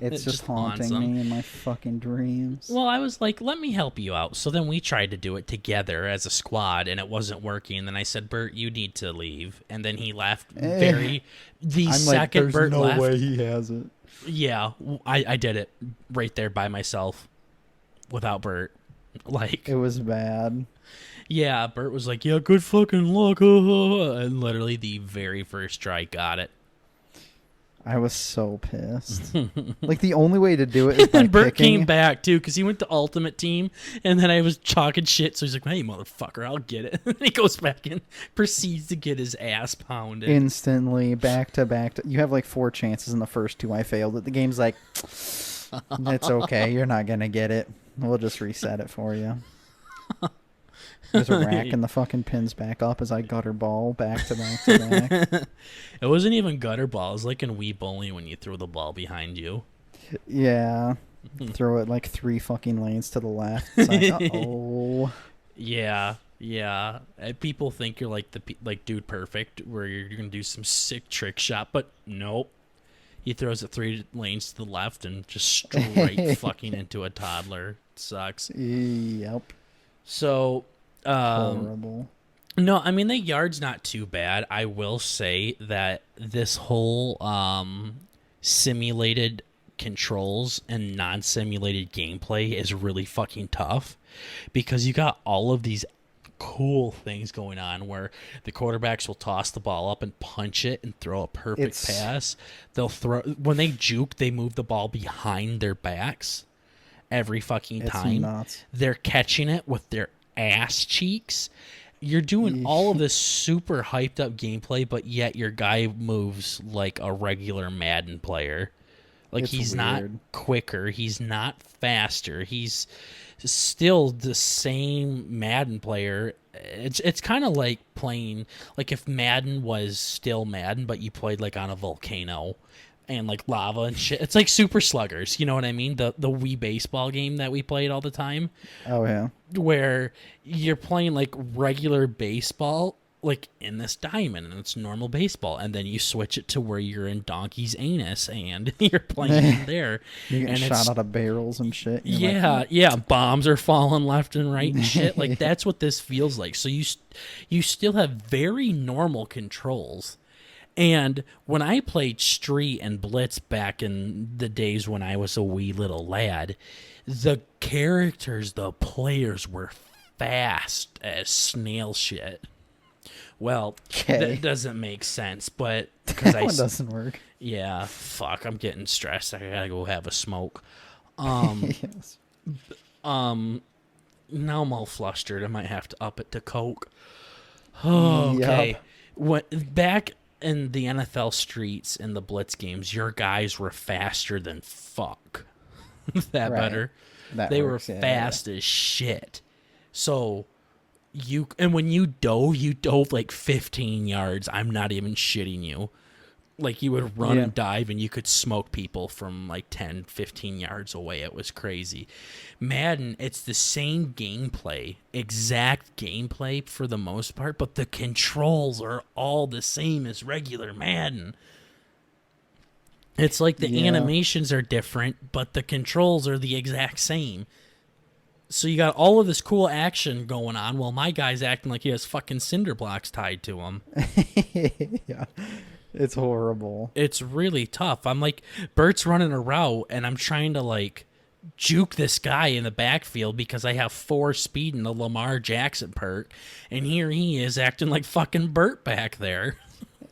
It's just haunts haunting them. me in my fucking dreams. Well, I was like, let me help you out. So then we tried to do it together as a squad, and it wasn't working. And then I said, Burt, you need to leave. And then he left The I'm second like, Burt there's no left. way he has it. Yeah, I did it right there by myself without Burt. Like, It was bad. yeah, Burt was like, yeah, good fucking luck. And literally the very first try got it. I was so pissed. Like, the only way to do it is by And Burt picking. came back, too, because he went to Ultimate Team, and then I was talking shit, so he's like, hey, motherfucker, I'll get it. And he goes back and proceeds to get his ass pounded. Instantly, back to back. You have like 4 chances in the first 2. I failed it. The game's like, it's okay. You're not going to get it. We'll just reset it for you. There's a rack and the fucking pins back up as I gutter ball back to back to back. It wasn't even gutter ball. It was like in Wii Bowling when you throw the ball behind you. Yeah. Throw it like 3 fucking lanes to the left. It's like, uh-oh. Yeah. And people think you're like like Dude Perfect, where you're gonna do some sick trick shot, but nope. He throws it 3 lanes to the left and just straight fucking into a toddler. It sucks. Yep. So, Horrible. no, I mean the yard's not too bad. I will say that this whole simulated controls and non-simulated gameplay is really fucking tough because you got all of these cool things going on where the quarterbacks will toss the ball up and punch it and throw a perfect pass. They'll throw when they juke, they move the ball behind their backs every fucking time. Nuts. They're catching it with their ass cheeks. You're doing all of this super hyped up gameplay, but yet your guy moves like a regular Madden player. Like, he's not quicker. He's not faster. He's still the same Madden player. It's kind of like playing, like if Madden was still Madden, but you played like on a volcano and like lava and shit. It's like Super Sluggers, you know what I mean? The Wii baseball game that we played all the time. Oh, yeah. Where you're playing like regular baseball, like in this diamond, and it's normal baseball, and then you switch it to where you're in Donkey's anus and you're playing there. You're getting and shot out of barrels and shit. You're yeah, yeah, bombs are falling left and right and shit. Like, that's what this feels like. So you still have very normal controls. And when I played Street and Blitz back in the days when I was a wee little lad, the characters, the players were fast as snail shit. Well, that doesn't make sense, but because that one doesn't work. Yeah, fuck, I'm getting stressed. I gotta go have a smoke. Yes. Now I'm all flustered. I might have to up it to Coke. Okay. Yep. Back in the NFL streets in the Blitz games, your guys were faster than fuck. That Right. better. They were fast as shit. So when you dove like 15 yards. I'm not even shitting you. Like, you would run and dive and you could smoke people from like 10, 15 yards away. It was crazy. Madden, it's the same gameplay, exact gameplay for the most part, but the controls are all the same as regular Madden. It's like the animations are different, but the controls are the exact same. So you got all of this cool action going on while my guy's acting like he has fucking cinder blocks tied to him. Yeah. It's horrible. It's really tough. I'm like, Burt's running a route, and I'm trying to, like, juke this guy in the backfield because I have 4 speed in the Lamar Jackson perk, and here he is acting like fucking Burt back there.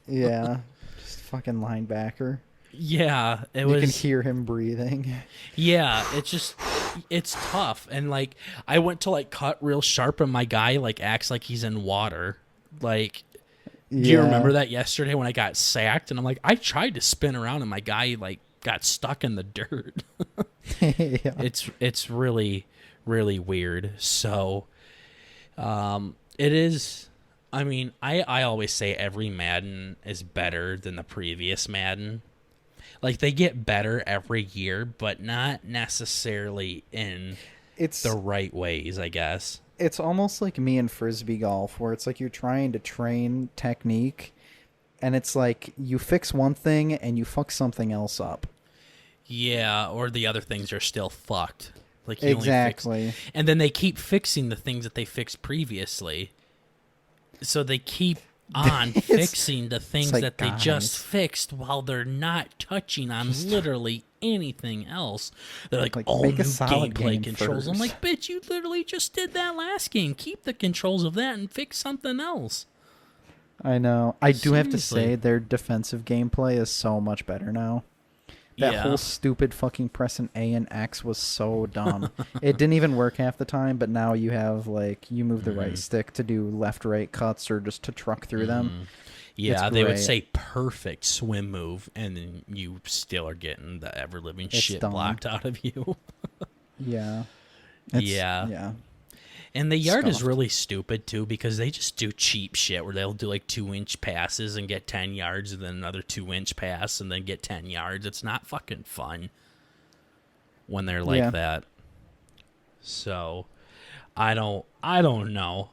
Yeah. Just fucking linebacker. Yeah, You can hear him breathing. Yeah, it's just it's tough. And like I went to like cut real sharp, and my guy like acts like he's in water. Like, do you remember that yesterday when I got sacked? And I'm like, I tried to spin around, and my guy like got stuck in the dirt. Yeah. It's really, really weird. So, it is. I mean, I always say every Madden is better than the previous Madden. Like, they get better every year, but not necessarily in the right ways, I guess. It's almost like me and Frisbee golf, where it's like you're trying to train technique, and it's like you fix one thing and you fuck something else up. Yeah, or the other things are still fucked. Like you exactly. Only fix, and then they keep fixing the things that they fixed previously. So they keep on fixing the things like, that they just fixed while they're not touching on literally anything else. They're like all new gameplay controls. I'm like, bitch, you literally just did that last game. Keep the controls of that and fix something else. I know. I do have to say their defensive gameplay is so much better now. That whole stupid fucking pressing A and X was so dumb. It didn't even work half the time, but now you have, like, you move the right stick to do left-right cuts or just to truck through them. Yeah, they would say perfect swim move, and then you still are getting the ever-living shit blocked out of you. Yeah. Yeah. And the yard is really stupid, too, because they just do cheap shit where they'll do, like, 2-inch passes and get 10 yards and then another 2-inch pass and then get 10 yards. It's not fucking fun when they're like that. So, I don't know.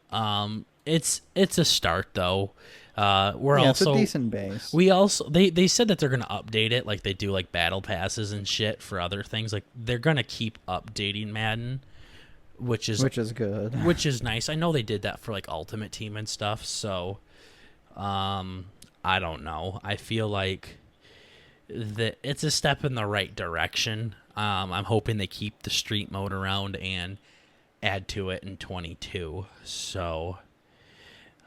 It's a start, though. It's a decent base. They said that they're going to update it like they do, like, battle passes and shit for other things. Like, they're going to keep updating Madden. Which is good. Which is nice. I know they did that for like Ultimate Team and stuff. So, I don't know. I feel like that it's a step in the right direction. I'm hoping they keep the street mode around and add to it in 22. So,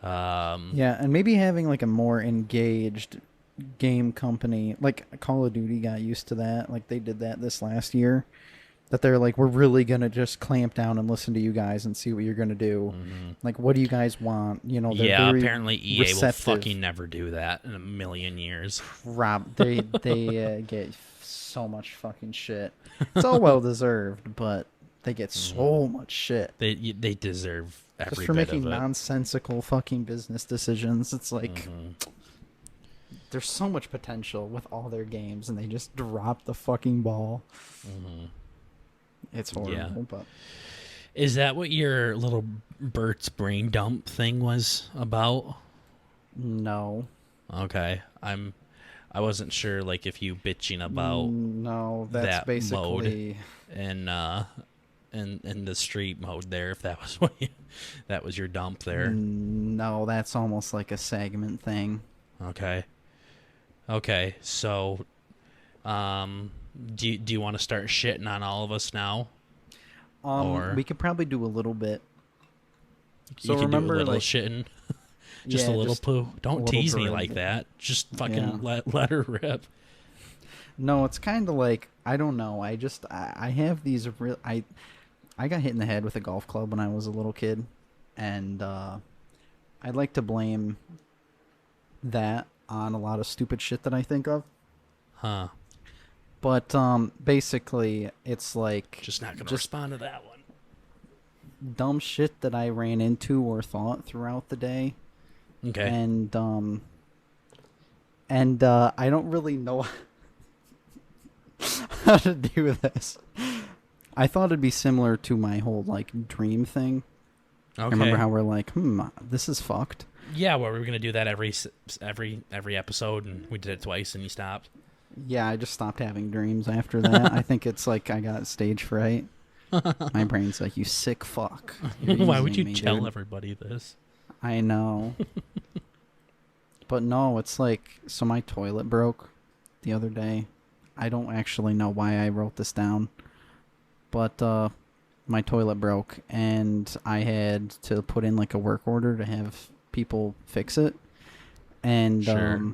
and maybe having like a more engaged game company, like Call of Duty got used to that. Like they did that this last year. That they're like, we're really going to just clamp down and listen to you guys and see what you're going to do. Mm-hmm. Like, what do you guys want? You know, they're very apparently EA receptive. Will fucking never do that in a million years. They get so much fucking shit. It's all well-deserved, but they get so much shit. They deserve every just for bit making of it. Nonsensical fucking business decisions. It's like... There's so much potential with all their games, and they just drop the fucking ball. Mm-hmm. It's horrible, but... Is that what your little Burt's brain dump thing was about? No. Okay. I wasn't sure, like, if you bitching about that's that basically... mode and the street mode there, if that was that was your dump there. No, that's almost like a segment thing. Okay, so... Do you want to start shitting on all of us now? Or we could probably do a little bit. So you can remember, do a little like, shitting, just a little poo. Don't tease me like that. Just fucking let her rip. No, it's kind of like I don't know. I have these real. I got hit in the head with a golf club when I was a little kid, and I'd like to blame that on a lot of stupid shit that I think of. Huh. But basically, it's like... Just not going to respond to that one. Dumb shit that I ran into or thought throughout the day. Okay. And I don't really know how to do this. I thought it'd be similar to my whole, like, dream thing. Okay. I remember how we're like, this is fucked. Yeah, well, we were going to do that every episode, and we did it twice, and you stopped. Yeah, I just stopped having dreams after that. I think it's like I got stage fright. My brain's like, you sick fuck. Why would you tell everybody this? I know. But no, it's like, so my toilet broke the other day. I don't actually know why I wrote this down. But my toilet broke, and I had to put in like a work order to have people fix it. And sure.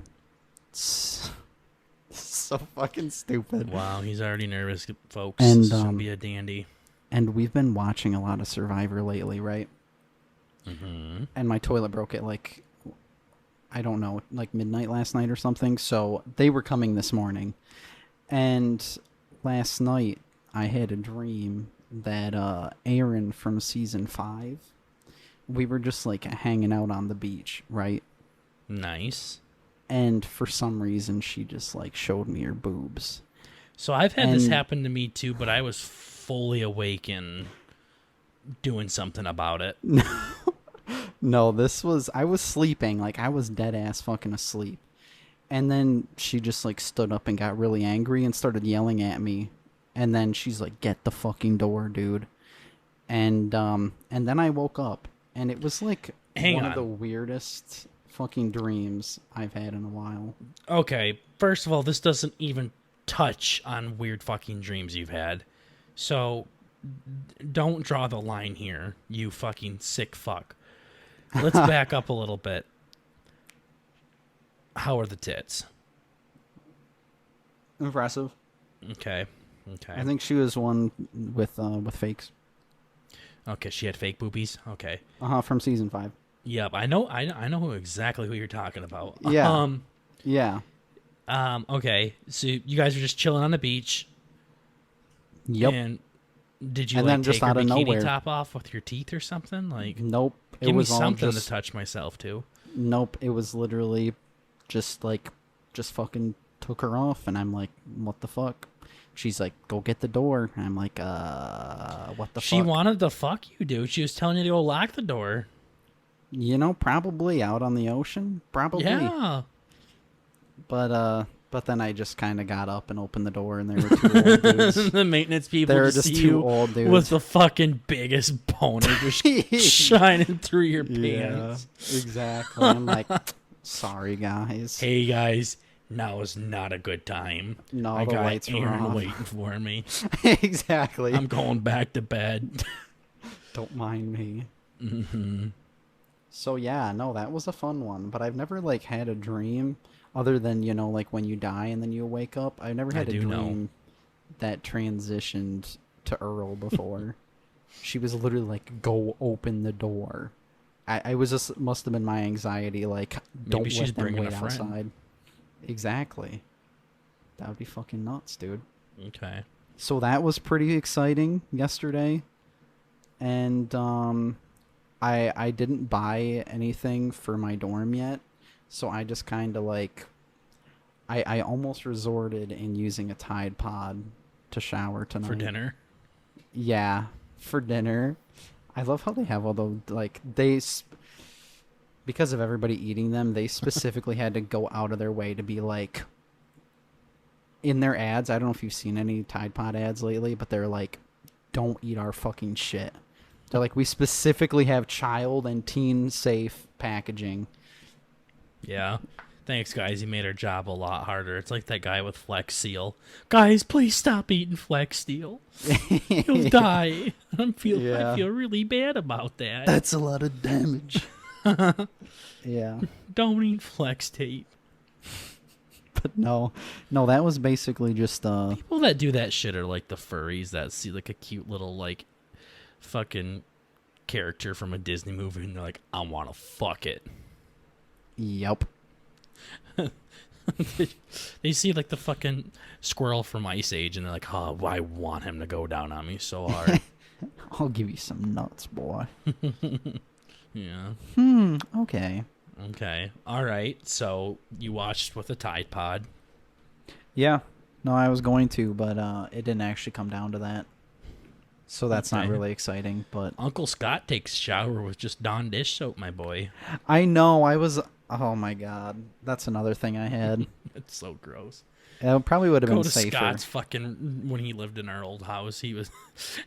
So fucking stupid. Wow, he's already nervous, folks. And this should be a dandy. And we've been watching a lot of Survivor lately, right? Mm-hmm. And my toilet broke at like, I don't know, like midnight last night or something. So they were coming this morning. And last night I had a dream that Aaron from season 5, we were just like hanging out on the beach, right? Nice. And for some reason she just like showed me her boobs. So I've had this happen to me too, but I was fully awake and doing something about it. No, I was sleeping, like I was dead ass fucking asleep. And then she just like stood up and got really angry and started yelling at me. And then she's like, "Get the fucking door, dude." And then I woke up and it was like one of the weirdest fucking dreams I've had in a while. Okay, first of all, this doesn't even touch on weird fucking dreams you've had. So don't draw the line here, you fucking sick fuck. Let's back up a little bit. How are the tits? Impressive. Okay. I think she was one with fakes. Okay, she had fake boobies. Okay. From season 5. Yep, I know exactly who you're talking about. Yeah. Yeah. Okay, so you guys are just chilling on the beach. Yep. And did you and like then take just her out of bikini nowhere. top off with your teeth or something? Like, nope. Give me something to touch myself to. Nope. It was literally just fucking took her off, and I'm like, what the fuck? She's like, go get the door. And I'm like, what the fuck? She wanted to fuck you, dude. She was telling you to go lock the door. You know, probably out on the ocean. Probably. Yeah. But then I just kind of got up and opened the door, and there were 2 old dudes. The maintenance people There were just 2 old dudes with the fucking biggest boner just shining through your pants. Yeah, exactly. I'm like, sorry, guys. Hey, guys. Now is not a good time. No, I the got lights were Aaron off. waiting for me. Exactly. I'm going back to bed. Don't mind me. Mm-hmm. So yeah, no, that was a fun one. But I've never like had a dream other than, you know, like when you die and then you wake up. I've never had a dream that transitioned to Earl before. She was literally like, "Go open the door." I was just must have been my anxiety. Like, don't Maybe let she's them bringing wait a friend. outside. Exactly. That would be fucking nuts, dude. Okay. So that was pretty exciting yesterday. And I didn't buy anything for my dorm yet. So I just kind of like I almost resorted in using a Tide Pod to shower tonight. For dinner? Yeah, for dinner. I love how they have all the like because of everybody eating them, they specifically had to go out of their way to be like, in their ads, I don't know if you've seen any Tide Pod ads lately, but they're like, don't eat our fucking shit. They're like, we specifically have child and teen safe packaging. Yeah. Thanks, guys. You made our job a lot harder. It's like that guy with Flex Seal. Guys, please stop eating Flex Steel. You'll die. I feel really bad about that. That's a lot of damage. Yeah. Don't eat Flex Tape. But no, that was basically just people that do that shit are like the furries that see like a cute little like fucking character from a Disney movie and they're like, I want to fuck it. Yep. They see like the fucking squirrel from Ice Age and they're like, oh, I want him to go down on me so hard. I'll give you some nuts, boy. Yeah. Okay. Okay. All right. So you watched with a Tide Pod. Yeah. No, I was going to, but it didn't actually come down to that. So that's not really exciting, but Uncle Scott takes shower with just Dawn dish soap, my boy. I know. Oh my god. That's another thing I had. It's so gross. It probably would have been Go to safer. Scott's fucking, when he lived in our old house, he was,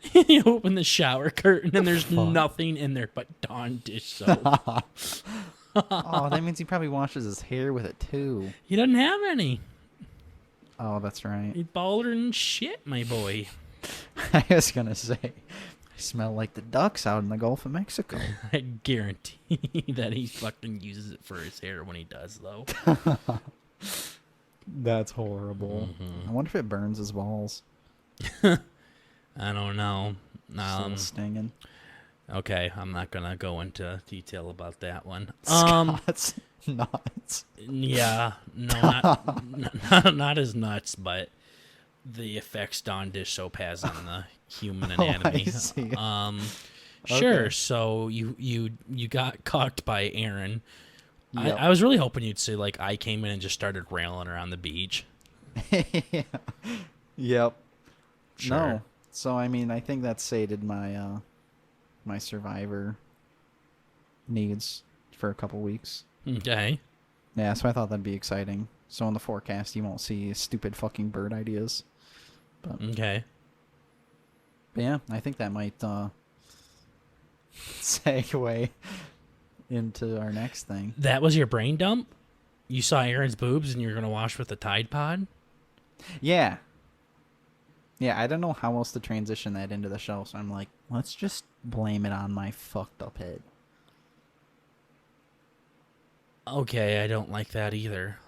he opened the shower curtain and there's nothing in there but Dawn dish soap. Oh, that means he probably washes his hair with it too. He doesn't have any. Oh, that's right. He's balder than shit, my boy. I was going to say, I smell like the ducks out in the Gulf of Mexico. I guarantee that he fucking uses it for his hair when he does, though. That's horrible. I wonder if it burns his balls. I don't know. Still stinging. Okay, I'm not gonna go into detail about that one. Scott's nuts. Yeah, no, not as nuts, but the effects Dawn Dish soap has on the human anatomy. I see. Sure. Okay. So you got cucked by Aaron. Yep. I was really hoping you'd say like I came in and just started railing her on the beach. Yeah. Yep. Sure. No. So I mean, I think that sated my my survivor needs for a couple weeks. Okay. Yeah, so I thought that'd be exciting. So in the forecast, you won't see stupid fucking bird ideas. But Okay. yeah, I think that might segue into our next thing. That was your brain dump? You saw Aaron's boobs and you're gonna wash with a Tide Pod? Yeah. Yeah, I don't know how else to transition that into the show, so I'm like, let's just blame it on my fucked up head. Okay, I don't like that either.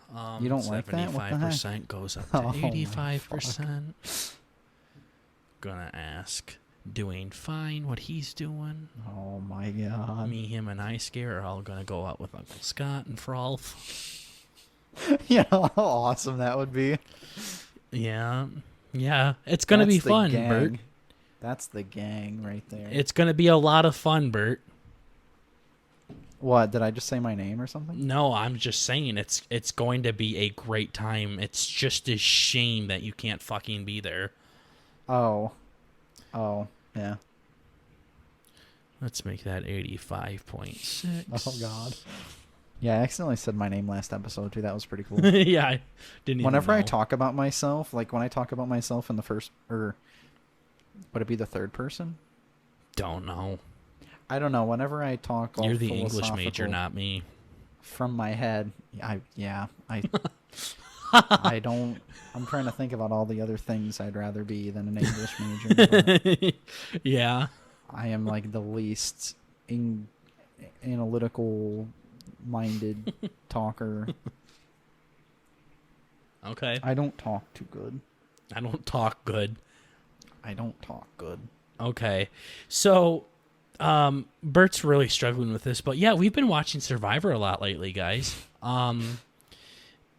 You don't like that? What the heck? 75% goes up to Oh, my 85%. Gonna ask doing fine what he's doing. Oh my god. Me, him, and I Scare are all gonna go out with Uncle Scott and Frolf. You know how awesome that would be? Yeah. Yeah. It's gonna be That's the fun, gang. Burt. That's the gang right there. It's gonna be a lot of fun, Burt. What, did I just say my name or something? No, I'm just saying it's going to be a great time. It's just a shame that you can't fucking be there. Oh. Oh, yeah. Let's make that 85.6. Oh god. Yeah, I accidentally said my name last episode too. That was pretty cool. Yeah, I didn't even Whenever I know. talk about myself, like when I talk about myself in the first, or would it be the third person? Don't know. I don't know. Whenever I talk, all You're the English major, philosophical not me. from my head. I don't. I'm trying to think about all the other things I'd rather be than an English major. But Yeah. I am like the least analytical minded talker. Okay. I don't talk too good. I don't talk good. I don't talk good. Okay. So, Bert's really struggling with this, but yeah, we've been watching Survivor a lot lately, guys.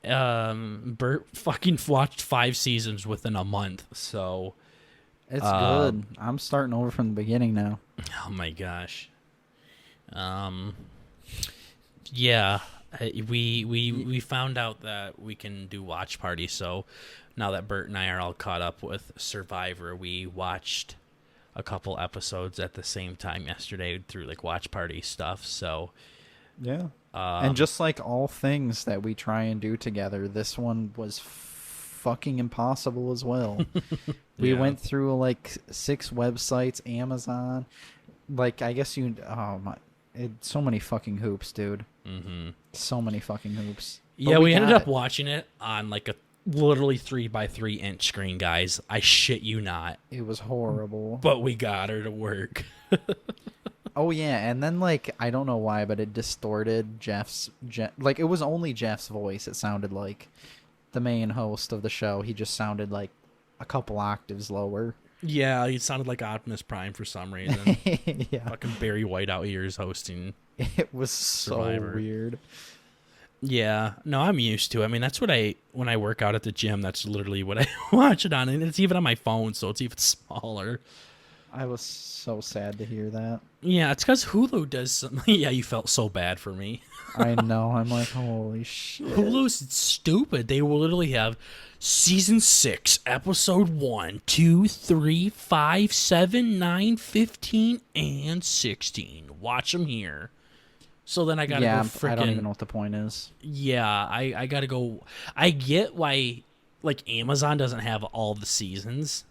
Bert fucking watched 5 seasons within a month, so It's good. I'm starting over from the beginning now. oh my gosh. Yeah, we found out that we can do watch parties, so now that Bert and I are all caught up with Survivor, we watched a couple episodes at the same time yesterday through like watch party stuff, so Yeah. And just like all things that we try and do together, this one was fucking impossible as well. We Yeah. went through like 6 websites, Amazon. Like, I guess oh my, so many fucking hoops, dude. Mm-hmm. So many fucking hoops. But Yeah, we ended got up watching it on like a literally 3x3 inch screen, guys. I shit you not. It was horrible. But we got her to work. Oh yeah, and then like I don't know why, but it distorted like it was only Jeff's voice. It sounded like the main host of the show. He just sounded like a couple octaves lower. Yeah, he sounded like Optimus Prime for some reason. Yeah, Fucking Barry White out here is hosting. it was so Survivor. weird. Yeah, no, I'm used to it. I mean, that's what when I work out at the gym, that's literally what I watch it on. And it's even on my phone, so it's even smaller. I was so sad to hear that. Yeah, it's because Hulu does something. Yeah, you felt so bad for me. I know. I'm like, holy shit. Hulu's stupid. They will literally have season 6, episode 1, 2, 3, 5, 7, 9, 15, and 16. Watch them here. So then I gotta go freaking. I don't even know what the point is. Yeah, I gotta go. I get why, like, Amazon doesn't have all the seasons.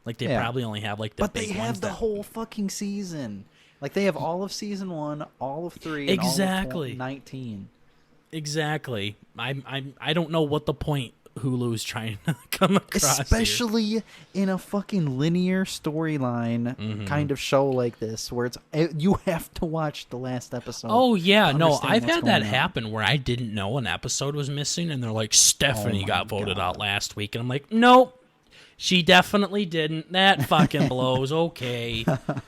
Like, they probably only have, like, the but big they ones. have the whole fucking season. Like, they have all of season 1, all of 3, and Exactly. all of 19. Exactly. I don't know what the point Hulu's trying to come across here. Especially in a fucking linear storyline kind of show like this, where you have to watch the last episode. Oh, yeah. to No, understand I've what's had that going on. happen where I didn't know an episode was missing, and they're like, Stephanie my got voted God. out last week. And I'm like, nope. She definitely didn't. That fucking blows. Okay. Oh,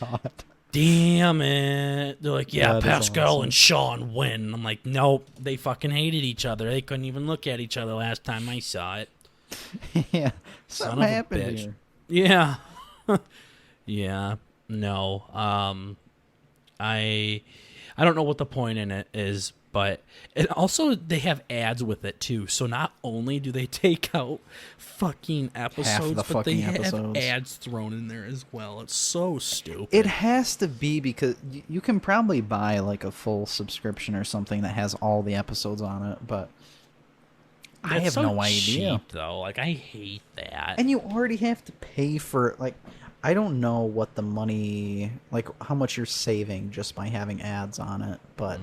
God. Damn it. They're like, yeah, That is Pascal awesome. and Sean win. I'm like, nope. They fucking hated each other. They couldn't even look at each other last time I saw it. Yeah. Son Something of a happened bitch. here. Yeah. Yeah. No. I don't know what the point in it is, but it also they have ads with it too. So not only do they take out fucking episodes, but fucking they have episodes. ads thrown in there as well. It's so stupid. It has to be because you can probably buy like a full subscription or something that has all the episodes on it, but I That's have so no idea. cheap, though. Like, I hate that. And you already have to pay for like I don't know what the money like how much you're saving just by having ads on it, but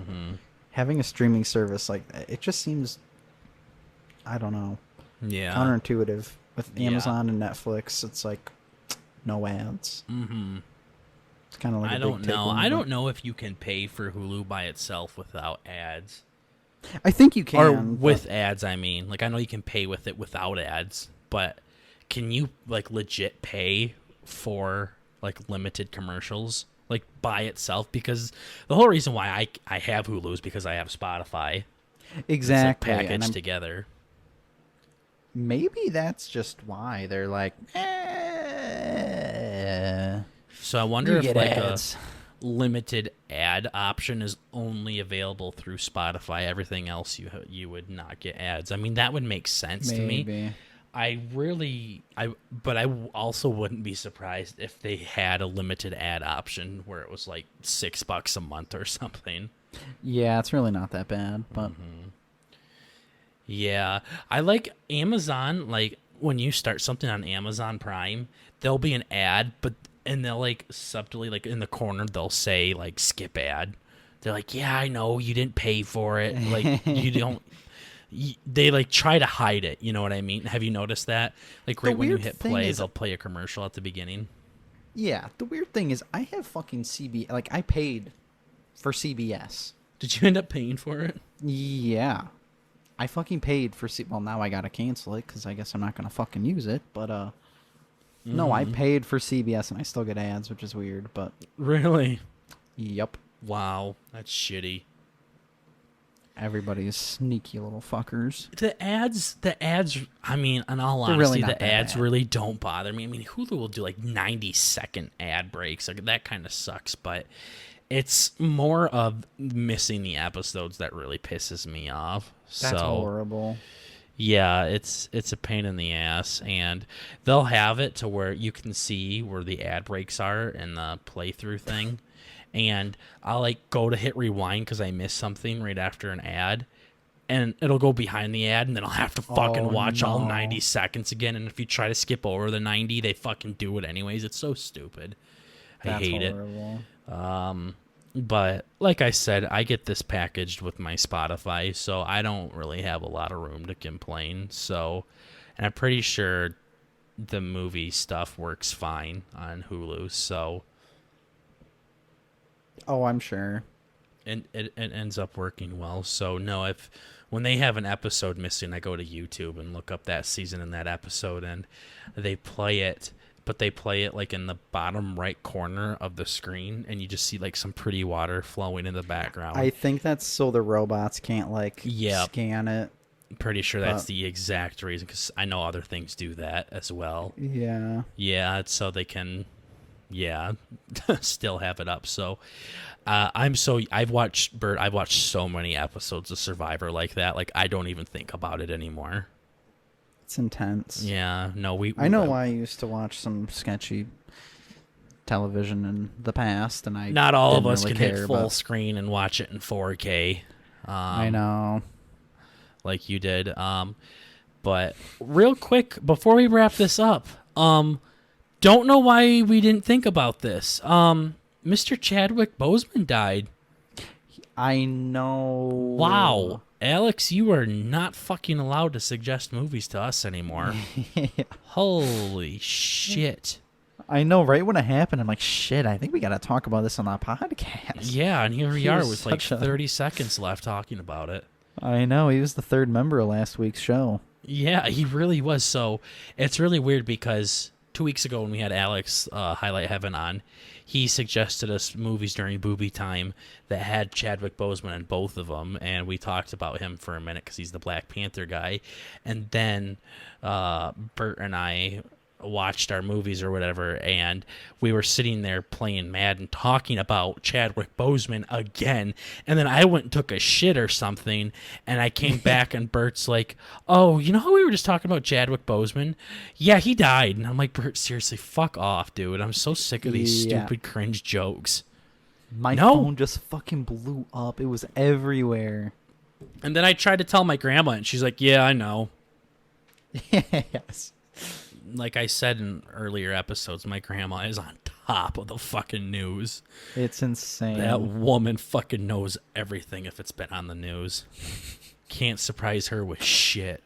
having a streaming service like it just seems I don't know. Yeah. Counterintuitive. With Yeah. Amazon and Netflix, it's like no ads. Mm-hmm. It's kind of like I a don't big know. takeaway, I but- don't know if you can pay for Hulu by itself without ads. I think you can. Or but- with ads, I mean. Like, I know you can pay with it without ads, but can you, like, legit pay for, like, limited commercials? Like, by itself? Because the whole reason why I have Hulu is because I have Spotify. exactly. It's, like, and packaged I'm- together. Maybe that's just why they're like, So I wonder you if, get like, ads. a limited ad option is only available through Spotify. Everything else you would not get ads. I mean, that would make sense to me. Maybe. But I also wouldn't be surprised if they had a limited ad option where it was like $6 a month or something. Yeah, it's really not that bad, but Yeah, I like Amazon. Like, when you start something on Amazon Prime, there'll be an ad, and they'll like subtly, like in the corner, they'll say like skip ad. They're like, yeah, I know you didn't pay for it. Like, you don't. They like try to hide it. You know what I mean? Have you noticed that? Like, right when you weird hit thing play, is- they'll play a commercial at the beginning. yeah, the weird thing is I have fucking CB like I paid for CBS. Did you end up paying for it? Yeah. I fucking paid for well now I got to cancel it cuz I guess I'm not going to fucking use it, but no, I paid for CBS and I still get ads, which is weird, but Really? yep. Wow, that's shitty. Everybody's sneaky little fuckers. The ads, I mean, in all They're really honesty, not the that ads bad. really don't bother me. I mean, Hulu will do like 90-second ad breaks. Like, that kind of sucks, but it's more of missing the episodes that really pisses me off. That's so, horrible. yeah, it's a pain in the ass, and they'll have it to where you can see where the ad breaks are in the playthrough thing. And I'll like go to hit rewind because I missed something right after an ad, and it'll go behind the ad, and then I'll have to fucking Oh, watch all no. 90 seconds again. And if you try to skip over the 90, they fucking do it anyways. It's so stupid. I hate horrible. it. But like I said, I get this packaged with my Spotify, so I don't really have a lot of room to complain. So, and I'm pretty sure the movie stuff works fine on Hulu. So. Oh, I'm sure. And it ends up working well. So no, if when they have an episode missing, I go to YouTube and look up that season and that episode, and they play it, but they play it like in the bottom right corner of the screen, and you just see like some pretty water flowing in the background. I think that's so the robots can't like Yep. scan it. I'm pretty sure that's the exact reason, because I know other things do that as well. Yeah. Yeah, it's so they can, still have it up. So I've watched Burt. I've watched so many episodes of Survivor like that. Like, I don't even think about it anymore. It's intense. Yeah, no, I know why I used to watch some sketchy television in the past, and I Not all of didn't us really can hit care, full but screen and watch it in 4K. I know. Like you did. But real quick before we wrap this up, don't know why we didn't think about this. Mr. Chadwick Boseman died. I know. Wow. Alex, you are not fucking allowed to suggest movies to us anymore. Holy shit. I know. Right when it happened, I'm like, shit. I think we got to talk about this on our podcast. Yeah, and here we He are was with like such a- 30 seconds left talking about it. I know. He was the third member of last week's show. Yeah, he really was. So it's really weird because 2 weeks ago when we had Alex Highlight Heaven on, he suggested us movies during Boobie time that had Chadwick Boseman in both of them, and we talked about him for a minute because he's the Black Panther guy. And then Burt and I watched our movies or whatever, and we were sitting there playing Madden talking about Chadwick Boseman again, and then I went and took a shit or something, and I came back and Bert's like, oh, you know how we were just talking about Chadwick Boseman? Yeah, he died. And I'm like, Bert, seriously, fuck off, dude. I'm so sick of these stupid cringe jokes. My phone just fucking blew up. It was everywhere. And then I tried to tell my grandma, and she's like, yeah, I know. Yes. Like I said in earlier episodes, my grandma is on top of the fucking news. It's insane. That woman fucking knows everything if it's been on the news. Can't surprise her with shit.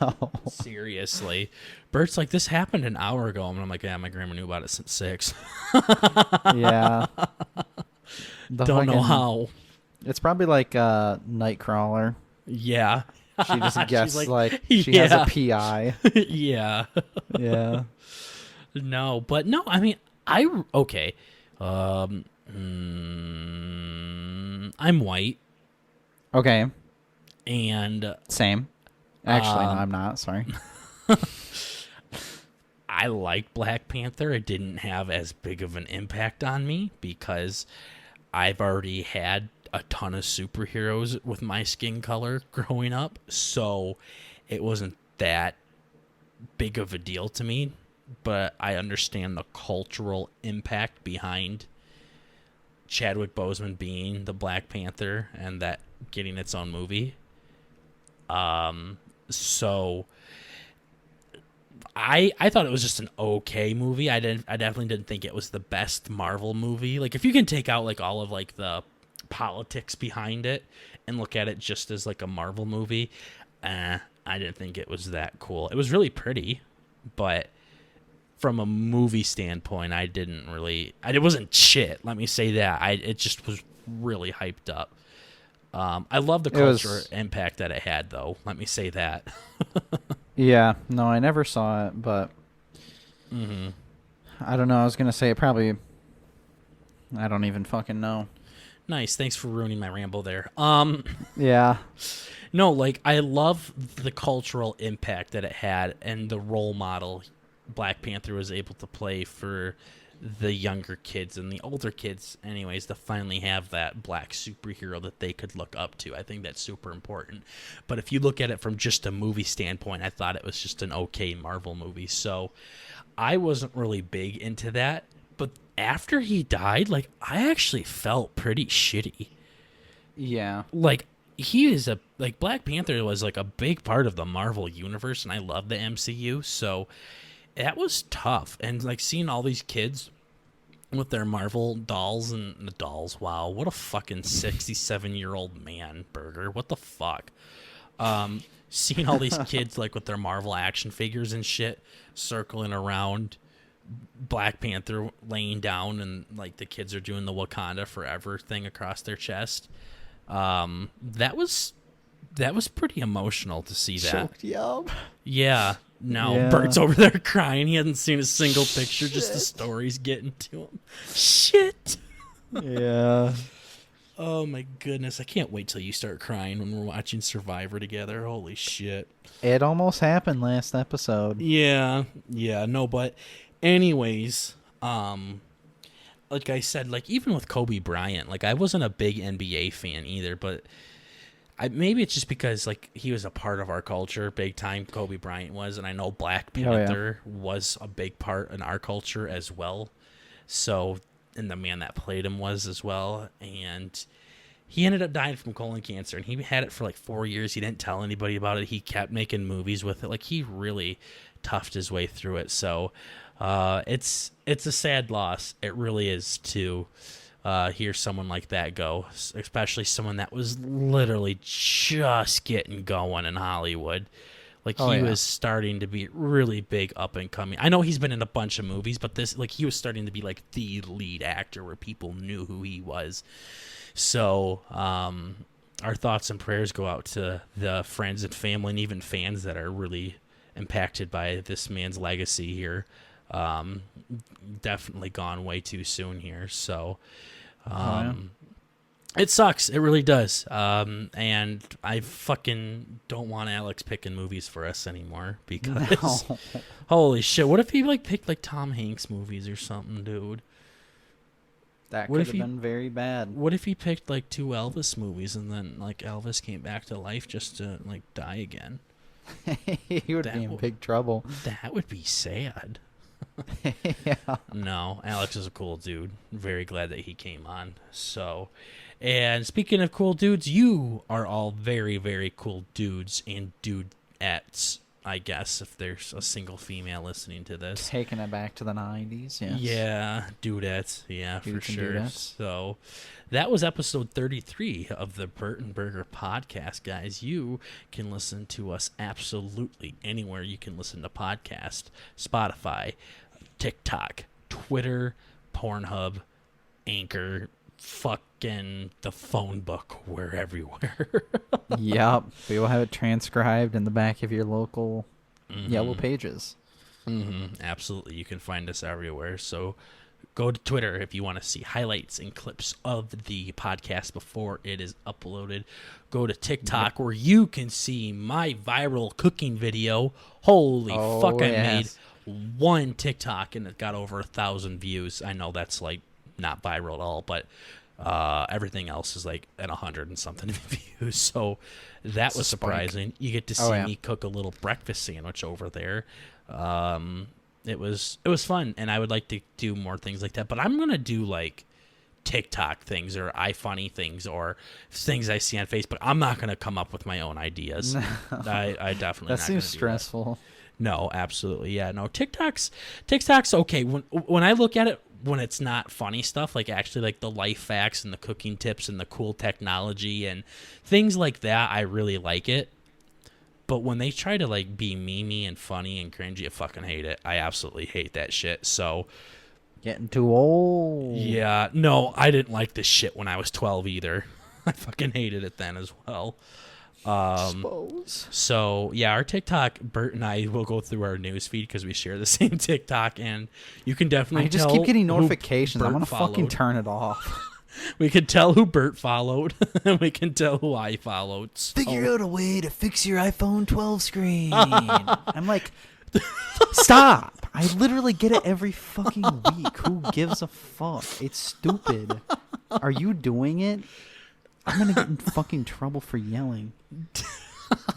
No. Seriously. Bert's like, this happened an hour ago. And I'm like, yeah, my grandma knew about it since 6. Yeah. Don't know how. It's probably like Nightcrawler. Yeah. She just guessed like she yeah. has a PI. Yeah. Yeah. No, but no, I mean, okay. I'm white. Okay. And same. Actually, no, I'm not. Sorry. I like Black Panther. It didn't have as big of an impact on me because I've already had a ton of superheroes with my skin color growing up, so it wasn't that big of a deal to me. But I understand the cultural impact behind Chadwick Boseman being the Black Panther and that getting its own movie. So I thought it was just an okay movie. I definitely didn't think it was the best Marvel movie. Like, if you can take out like all of like the politics behind it and look at it just as like a Marvel movie, I didn't think it was that cool. It was really pretty, but from a movie standpoint, it wasn't shit, let me say that. It just was really hyped up. I love the cultural impact that it had, though, let me say that. Yeah, no, I never saw it, but I don't know. I was gonna say it probably. I don't even fucking know. Nice. Thanks for ruining my ramble there. Yeah. No, like, I love the cultural impact that it had and the role model Black Panther was able to play for the younger kids and the older kids, anyways, to finally have that black superhero that they could look up to. I think that's super important. But if you look at it from just a movie standpoint, I thought it was just an okay Marvel movie. So I wasn't really big into that. But after he died, like, I actually felt pretty shitty. Yeah. Like, Black Panther was like a big part of the Marvel universe, and I love the MCU, so that was tough. And like seeing all these kids with their Marvel dolls and the dolls, wow, what a fucking 67-year-old man, Burger. What the fuck? Seeing all these kids like with their Marvel action figures and shit circling around Black Panther laying down, and like the kids are doing the Wakanda Forever thing across their chest. That was pretty emotional to see that. Choked you up. Yeah. No, Bert's over there crying. He hasn't seen a single picture, just the stories getting to him. Shit. Yeah. Oh my goodness. I can't wait till you start crying when we're watching Survivor together. Holy shit. It almost happened last episode. Yeah. Yeah, no, but anyways, like I said, like even with Kobe Bryant, like I wasn't a big NBA fan either, but maybe it's just because like he was a part of our culture big time. Kobe Bryant was, and I know Black Panther was a big part in our culture as well. So, and the man that played him was as well. And he ended up dying from colon cancer, and he had it for like 4 years. He didn't tell anybody about it. He kept making movies with it. Like he really toughed his way through it. So, it's a sad loss. It really is to hear someone like that go, especially someone that was literally just getting going in Hollywood. Like he was starting to be really big up and coming. I know he's been in a bunch of movies, but this, like, he was starting to be like the lead actor where people knew who he was. So, our thoughts and prayers go out to the friends and family and even fans that are really impacted by this man's legacy here. Definitely gone way too soon here. So, it sucks. It really does. And I fucking don't want Alex picking movies for us anymore because holy shit. What if he like picked like Tom Hanks movies or something, dude? That could have been very bad. What if he picked like 2 Elvis movies and then like Elvis came back to life just to like die again? He would be in big trouble. That would be sad. Yeah. No, Alex is a cool dude. Very glad that he came on. So, and speaking of cool dudes, you are all very, very cool dudes and dudettes, I guess, if there's a single female listening to this. Taking it back to the 90s, yes. Yeah, dudettes. Yeah, Dudes for and sure. dudettes. So that was episode 33 of the BurtnBurger podcast, guys. You can listen to us absolutely anywhere you can listen to podcasts. Spotify, TikTok, Twitter, Pornhub, Anchor, fucking the phone book. We're everywhere. Yep. We will have it transcribed in the back of your local yellow pages. Absolutely. You can find us everywhere. So go to Twitter if you want to see highlights and clips of the podcast before it is uploaded. Go to TikTok where you can see my viral cooking video. Holy fuck, I made one TikTok and it got over 1,000 views. I know that's like not viral at all, but everything else is like at 100 and something views. So that was surprising. You get to see me cook a little breakfast sandwich over there. It was fun, and I would like to do more things like that. But I'm gonna do like TikTok things or iFunny things or things I see on Facebook. I'm not gonna come up with my own ideas. I definitely that seems stressful. No, absolutely, yeah. No, TikTok's okay. When I look at it, when it's not funny stuff, like actually like the life facts and the cooking tips and the cool technology and things like that, I really like it. But when they try to like be memey and funny and cringy, I fucking hate it. I absolutely hate that shit. So getting too old. Yeah, no, I didn't like this shit when I was 12 either. I fucking hated it then as well. Suppose. So yeah, our TikTok, Burt and I will go through our news feed because we share the same TikTok, and you can definitely. I just keep getting notifications. I'm gonna fucking turn it off. We can tell who Burt followed, and we can tell who I followed. So. Figure out a way to fix your iPhone 12 screen. I'm like, stop! I literally get it every fucking week. Who gives a fuck? It's stupid. Are you doing it? I'm gonna get in fucking trouble for yelling.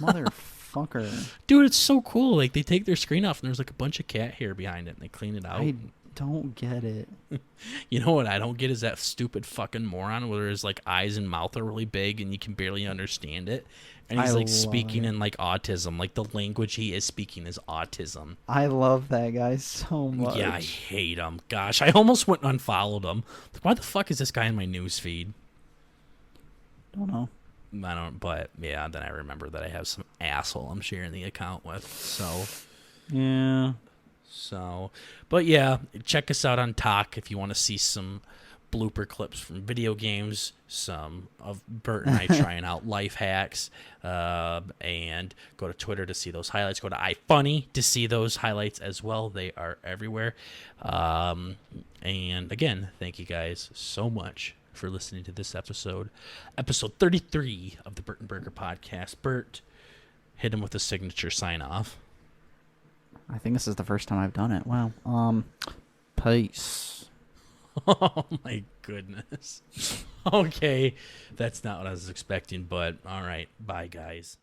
Motherfucker. Dude, it's so cool. Like, they take their screen off and there's like a bunch of cat hair behind it and they clean it out. I don't get it. You know what I don't get is that stupid fucking moron where his like eyes and mouth are really big and you can barely understand it. And he's like speaking in like autism. Like the language he is speaking is autism. I love that guy so much. Yeah, I hate him. Gosh, I almost went and unfollowed him. Like, why the fuck is this guy in my news feed? Don't know. I don't, but yeah, then I remember that I have some asshole I'm sharing the account with. So, yeah. So, but yeah, check us out on Talk if you want to see some blooper clips from video games, some of Burt and I trying out life hacks, and go to Twitter to see those highlights. Go to iFunny to see those highlights as well. They are everywhere. And again, thank you guys so much for listening to this episode 33 of the BurtnBurger podcast. Burt, hit him with a signature sign off. I think this is the first time I've done it. Wow. Peace. Oh my goodness. Okay, that's not what I was expecting, but all right, bye guys.